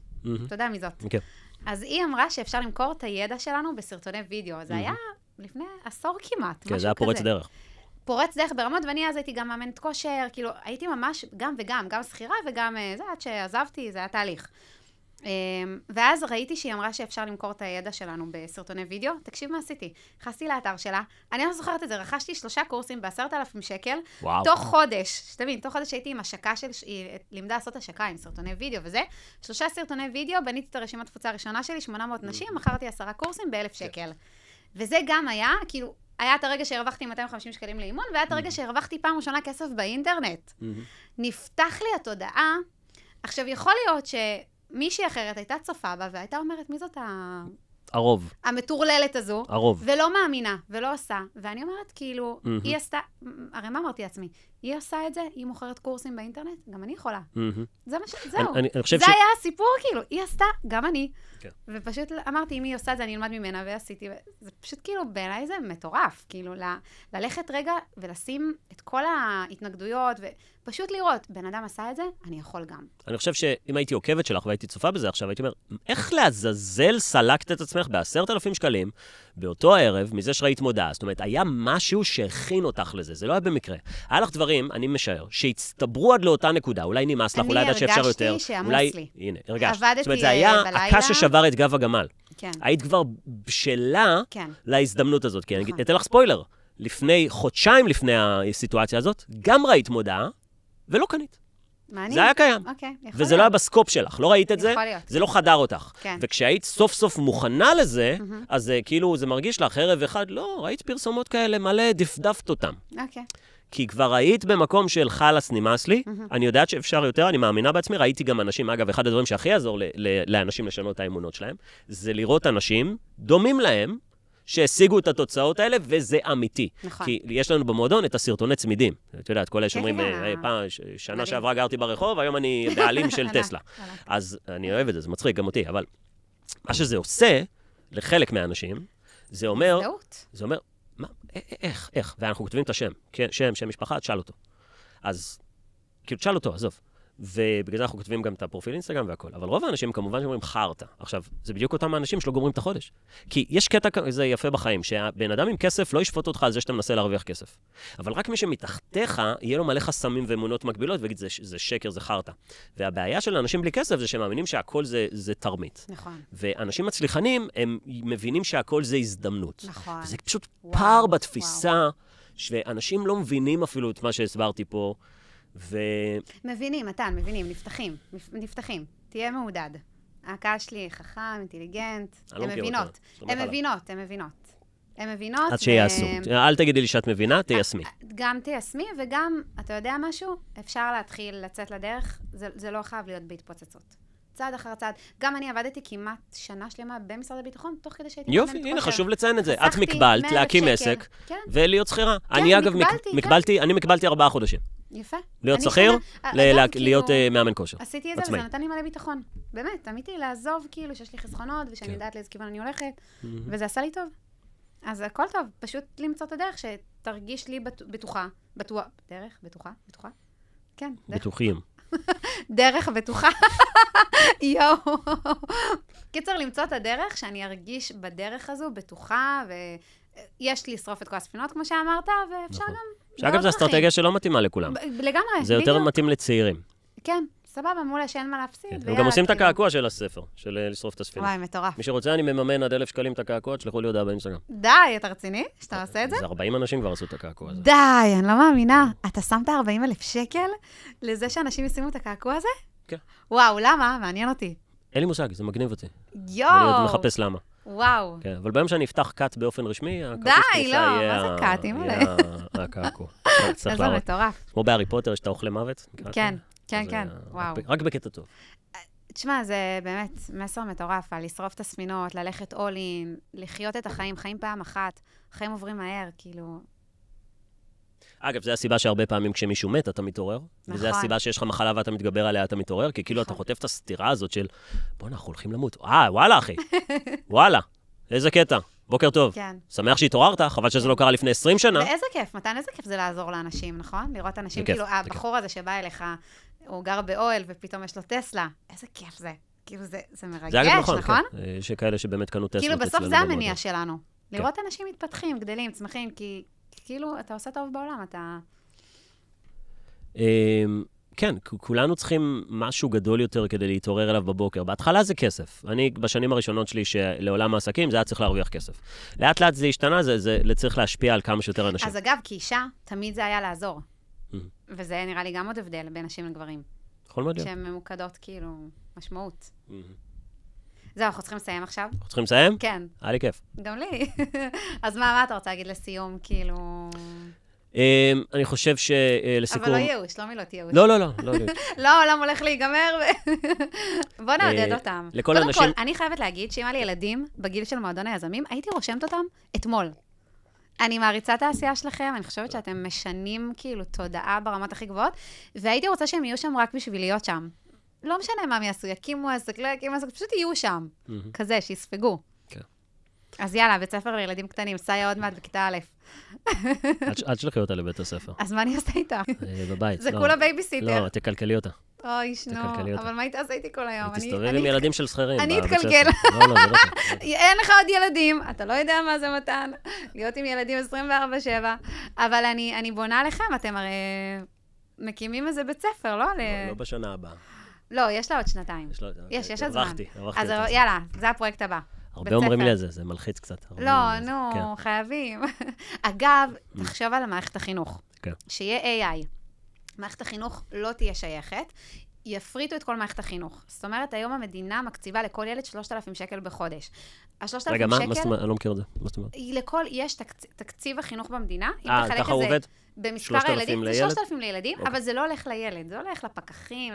אתה יודע מי זאת? כן. אז היא אמרה שאפשר למכור את הידע שלנו בסרטוני וידאו. זה היה לפני עשור כמעט. כן, זה היה פורץ דרך. פורץ דרך ברמות, ואני אז הייתי גם מאמנת כושר, כאילו, הייתי ממש גם וגם, גם שכירה וגם זה, עד שעזבתי, זה היה תהליך. ואז ראיתי שהיא אמרה שאפשר למכור את הידע שלנו בסרטוני וידאו. תקשיב מה עשיתי. נכנסתי לאתר שלה, אני לא זוכרת את זה, רכשתי 3 קורסים ב10,000 שקל, תוך חודש, שתבין, תוך חודש הייתי עם השקה היא לימדה לעשות השקה עם סרטוני וידאו וזה, 3 סרטוני וידאו, בניתי את הרשימת תפוצה הראשונה שלי, 800 נשים, מכרתי 10 קורסים ב1,000 שקל. וזה גם היה, כאילו, היה את הרגע שהרווחתי 250 שקלים לאימון, והיה את הרגע שהרווחתי פעם ראשונה כסף באינטרנט. נפתח לי התודעה. עכשיו, יכול להיות שמישהי אחרת הייתה צופה בה, והייתה אומרת, מי זאת הרוב. המטורללת הזו. הרוב. ולא מאמינה, ולא עושה. ואני אומרת, כאילו, היא עשתה, הרי מה אמרתי לעצמי? היא עושה את זה, היא מוכרת קורסים באינטרנט, גם אני יכולה. זה מה זהו. זה היה הסיפור, כאילו, היא עשתה, גם אני. ופשוט אמרתי, אם היא עושה את זה, אני אלמד ממנה, ועשיתי, זה פשוט כאילו, בעיניי זה מטורף, כאילו, ללכת רגע ולשים את כל ההתנגדויות, ופשוט לראות, בן אדם עשה את זה, אני יכול גם. אני חושב שאם הייתי עוקבת שלך והייתי צופה בזה עכשיו, הייתי אומר, איך לעזאזל סלקת את עצמך ב10,000 שקלים, באותו הערב, מזה שראית מודעה? זאת אומרת, היה משהו שהכין אותך לזה, זה לא היה במקרה. היה לך דברים, אני משער, שהצטברו עד לאותה נקודה, אולי נמאס לך, אולי ידעת שאפשר יותר. אני הרגשתי שעמוס לי. הנה, הרגשת. עבדתי זאת אומרת, זה היה הקש ששבר את גב הגמל. כן. היית כבר בשלה להזדמנות הזאת. כי אני אתן לך ספוילר. חודשיים לפני הסיטואציה הזאת, גם ראית מודעה, ולא קנית. מעניין. זה היה קיים. אוקיי, יכול וזה לא היה בסקופ שלך. לא ראית את זה, זה לא חדר אותך. כן. וכשהיית סוף סוף מוכנה לזה, אז כאילו זה מרגיש לך ערב אחד, לא, ראית פרסומות כאלה מלא, דפדפת אותם. אוקיי. כי כבר היית במקום של חלס נמאס לי, אני יודעת שאפשר יותר, אני מאמינה בעצמי, ראיתי גם אנשים, אגב, אחד הדברים שהכי יעזור לאנשים לשנות את האמונות שלהם, זה לראות אנשים דומים להם, שהשיגו את התוצאות האלה, וזה אמיתי. נכון. כי יש לנו במועדון את הסרטוני צמידים. את יודעת, כל אלה שאומרים, שנה שעברה גרתי ברחוב, היום אני בעלים של טסלה. אז אני אוהב את זה, זה מצחיק גם אותי, אבל מה שזה עושה לחלק מהאנשים, זה אומר, מה, איך? ואנחנו כותבים את השם, שם משפחה, תשאל אותו. אז, כאילו, תשאל אותו, עזוב. ובגלל זה אנחנו כותבים גם את הפרופיל אינסטגרם והכל. אבל רוב האנשים כמובן שאומרים חרטה. עכשיו, זה בדיוק אותם האנשים שלא גומרים את החודש. כי יש קטע, זה יפה בחיים, שהבן אדם עם כסף לא ישפוט אותך על זה שאתה מנסה להרוויח כסף. אבל רק מי שמתחתיך, יהיה לו מלא חסמים ואמונות מקבילות, ויגיד, זה שקר, זה חרטה. והבעיה של האנשים בלי כסף זה שהם מאמינים שהכל זה תרמית. נכון. ואנשים מצליחנים, הם מבינים שהכל זה הזדמנות. נכון. וזה פשוט פער בתפיסה, שאנשים לא מבינים אפילו את מה שהסברתי פה. מבינים, מבינים, נפתחים. תהיה מעודד. הקהל שלי חכם, אינטליגנט. הן מבינות. עד שיעשו. אל תגידי לי שאת מבינה, תיישמי. גם תיישמי, וגם, אתה יודע משהו? אפשר להתחיל לצאת לדרך, זה לא חייב להיות בהתפוצצות. צעד אחר צעד. גם אני עבדתי כמעט שנה שלמה במשרד הביטחון, תוך כדי שהייתי מאמנת כושר. יופי, הנה, חשוב לציין את זה. את מקבלת להקים עסק, ולהיות שכירה. אני אגב מקבלתי 4 חודשים. יפה. להיות שכיר, להיות מאמן כושר. עשיתי את זה, וזה נתן לי מלא ביטחון. באמת, אמיתי, לעזוב כאילו שיש לי חסכונות, ושאני יודעת לאיזה כיוון אני הולכת, וזה עשה לי טוב. אז הכל טוב, פשוט למצוא את הדרך שתרגיש לי בטוחה. בטוחה? כן. בטוחים. דרך בטוחה. יואו. קיצר, למצוא את הדרך שאני ארגיש בדרך הזו בטוחה, ויש לי לשרוף את כל הספינות, כמו שאמרת, ואפשר גם... שאגב, זו אסטרטגיה שלא מתאימה לכולם. לגמרי. זה יותר מתאים לצעירים. כן. סבבה, מולה שאין מה להפסיד. הם גם עושים את הקעקוע של הספר, של לשרוף את הספינה. וואי, מטורף. מי שרוצה, אני מממן עד 1,000 שקלים את הקעקוע, תשלחו לי הודעה באינסטגרם. די, אתה רציני שאתה עושה את זה? זה 40 אנשים כבר עשו את הקעקוע הזה. די, אני לא מאמינה. אתה שמת 40,000 שקל לזה שאנשים ישימו את הקעקוע הזה? כן. וואו, למה? מעניין אותי. אין לי מושג, זה מגניב אותי. יואו. אני עוד מחפש למה. וואו. כן, אבל ביום שאני אפתח קאט באופן רשמי, די, לא, מה זה קאט, אימא'לה? יהיה הקעקוע. איזה מטורף. כמו בהארי פוטר, שאתה אוכלי מוות. כן, כן, כן, וואו. רק בקטע טוב. תשמע, זה באמת מסר מטורף, על לשרוף את הספינות, ללכת all in, לחיות את החיים, חיים פעם אחת, חיים עוברים מהר, כאילו... אגב, זו הסיבה שהרבה פעמים כשמישהו מת, אתה מתעורר. נכון. וזו הסיבה שיש לך מחלה ואתה מתגבר עליה, אתה מתעורר, כי כאילו אתה חוטף את הסתירה הזאת של, בוא, אנחנו הולכים למות. וואלה, אחי. וואלה. איזה קטע. בוקר טוב. כן. שמח שהתעוררת, חבל שזה לא קרה לפני 20 שנה. ואיזה כיף, מתן, איזה כיף זה לעזור לאנשים, נכון? לראות אנשים, כאילו, הבחור הזה שבא אליך, הוא גר באוהל ופתאום יש לו טסלה. איזה כיף זה. כאילו, זה מרגש, נכון? יש כאלה שבאמת קנו טסלה. כאילו, בסוף זה המניע שלנו. לראות אנשים מתפתחים, גדלים, צמחים, כי כאילו, אתה עושה טוב בעולם, אתה... כן, כולנו צריכים משהו גדול יותר כדי להתעורר אליו בבוקר. בהתחלה זה כסף. אני, בשנים הראשונות שלי שלעולם העסקים, זה היה צריך להרוויח כסף. לאט לאט זה השתנה, זה צריך להשפיע על כמה שיותר אנשים. אז אגב, כאישה, תמיד זה היה לעזור. וזה נראה לי גם עוד הבדל בין נשים לגברים. יכול מאוד להיות. שהן ממוקדות, כאילו, משמעות. זהו, אנחנו צריכים לסיים עכשיו? אנחנו צריכים לסיים? כן. היה לי כיף. גם לי. אז מה אתה רוצה להגיד לסיום, כאילו... אני חושב שלסיכום... אבל לא ייאוש, לא מילות ייאוש. לא ייאוש. לא, העולם הולך להיגמר בוא נעודד אותם. קודם כל, אני חייבת להגיד שאם היה לי ילדים בגיל של מועדון היזמים, הייתי רושמת אותם אתמול. אני מעריצה את העשייה שלכם, אני חושבת שאתם משנים כאילו תודעה ברמות הכי גבוהות, והייתי רוצה שהם יהיו שם רק בשביל להיות שם. לא משנה מה הם יעשו, יקימו עסק, לא יקימו עסק, פשוט יהיו שם. כזה, שיספגו. אז יאללה, בית ספר לילדים קטנים, סייע עוד מעט בכיתה א'. אל תשלחי אותה לבית הספר. אז מה אני עושה איתה? בבית. זה כולה בייביסיטר. לא, תקלקלי אותה. אוי, שנו, אבל מה תעשה איתי כל היום? תסתובב עם ילדים של שכירים. אני אתקלקל. לא, זה לא טוב. אין לך עוד ילדים, אתה לא יודע מה זה מתן. להיות עם ילדים 24/7. אבל אני בונה לכם, אתם הרי מקימים איזה בית ספר, לא? לא בשנה הבאה. לא, יש לה עוד שנתיים. יש עוד זמן. ערכתי. אז יאללה, זה הפרויקט הבא. הרבה אומרים לי את זה, זה מלחיץ קצת. לא, נו, חייבים. אגב, תחשוב על מערכת החינוך. שיהיה AI. מערכת החינוך לא תהיה שייכת, יפריטו את כל מערכת החינוך. זאת אומרת, היום המדינה מקציבה לכל ילד 3,000 שקל בחודש. רגע, מה זאת אומרת? אני לא מכיר את זה. מה זאת אומרת? יש תקציב החינוך במדינה. ככה הוא עובד? במספר הילדים. זה 3,000 לילדים, אבל זה לא הולך לילד, זה הולך לפקחים.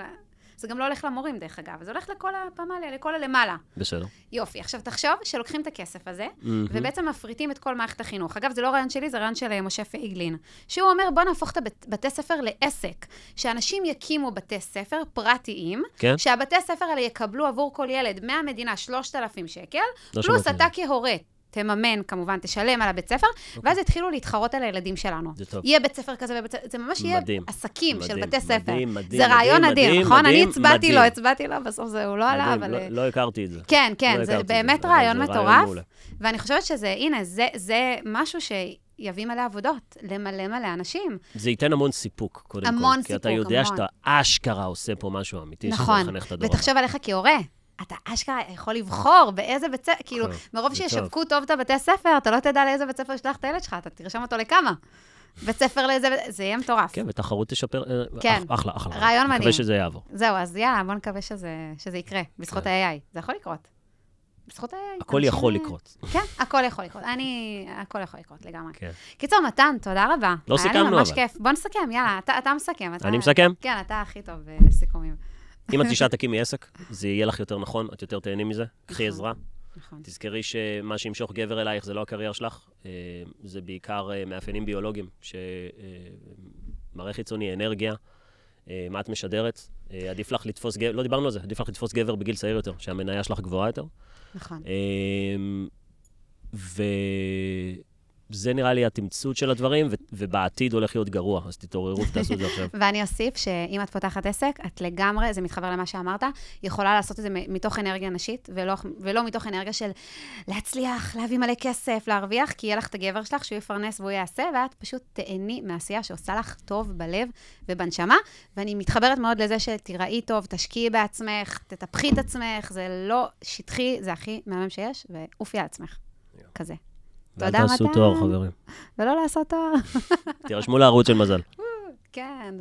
זה גם לא הולך למורים, דרך אגב. זה הולך לכל הפמליה, לכל הלמעלה. בסדר. יופי. עכשיו, תחשוב שלוקחים את הכסף הזה, ובעצם מפריטים את כל מערכת החינוך. אגב, זה לא רעיון שלי, זה רעיון של משה פייגלין. שהוא אומר, בוא נהפוך את בתי ספר לעסק. שאנשים יקימו בתי ספר פרטיים, שהבתי ספר האלה יקבלו עבור כל ילד מהמדינה 3,000 שקל, פלוס אתה כהורה. תממן, כמובן, תשלם על הבית ספר, ואז התחילו להתחרות על הילדים שלנו. זה טוב. יהיה בית ספר כזה, זה ממש יהיה עסקים של בתי ספר. מדהים, זה רעיון אדיר, נכון? אני הצבעתי לו, בסוף זה, הוא לא עלה, אבל... לא הכרתי את זה. כן, זה באמת רעיון מטורף, ואני חושבת שזה, הנה, זה משהו שיביא מלא עבודות, למלא אנשים. זה ייתן המון סיפוק, קודם כל. המון סיפוק, כי אתה יודע שאתה אשכרה עושה פה משהו אמיתי, נכון, ותחשוב עליך כהורה. אתה אשכרה יכול לבחור באיזה בית ספר, כאילו, מרוב שישווקו טוב את הבתי ספר, אתה לא תדע לאיזה בית ספר ישלח את הילד שלך, אתה תרשם אותו לכמה. בית ספר לאיזה, זה יהיה מטורף. כן, ותחרות תשפר, כן, אחלה. רעיון מדהים. מקווה שזה יעבור. זהו, אז יאללה, בוא נקווה שזה יקרה, בזכות ה-AI. זה יכול לקרות. בזכות ה-AI. הכל יכול לקרות. כן, הכל יכול לקרות. הכל יכול לקרות לגמרי. קיצור, מתן, תודה רבה. לא סיכמנו, אבל. היה לי ממש כיף. בוא נסכם, יאללה, אתה מסכם. אני מסכם? כן, אתה הכי טוב בסיכומים. אם את אישה תקימי עסק, זה יהיה לך יותר נכון, את יותר תהני מזה, קחי עזרה. תזכרי שמה שימשוך גבר אלייך זה לא הקריירה שלך, זה בעיקר מאפיינים ביולוגיים, שמראה חיצוני, אנרגיה, מה את משדרת, עדיף לך לתפוס גבר, לא דיברנו על זה, עדיף לך לתפוס גבר בגיל צעיר יותר, שהמניה שלך גבוהה יותר. נכון. זה נראה לי התמצות של הדברים, ובעתיד הולך להיות גרוע, אז תתעוררו ותעשו את זה עכשיו. ואני אוסיף שאם את פותחת עסק, את לגמרי, זה מתחבר למה שאמרת, יכולה לעשות את זה מתוך אנרגיה נשית, ולא מתוך אנרגיה של להצליח, להביא מלא כסף, להרוויח, כי יהיה לך את הגבר שלך שהוא יפרנס והוא יעשה, ואת פשוט תהני מעשייה שעושה לך טוב בלב ובנשמה, ואני מתחברת מאוד לזה שתיראי טוב, תשקיעי בעצמך, תטפחי את עצמך, זה לא שטחי, זה הכי מהמם שיש, ואופי על עצמך. כזה. ואל תעשו תואר, חברים. ולא לעשות תואר. תירשמו לערוץ של מזל. כן.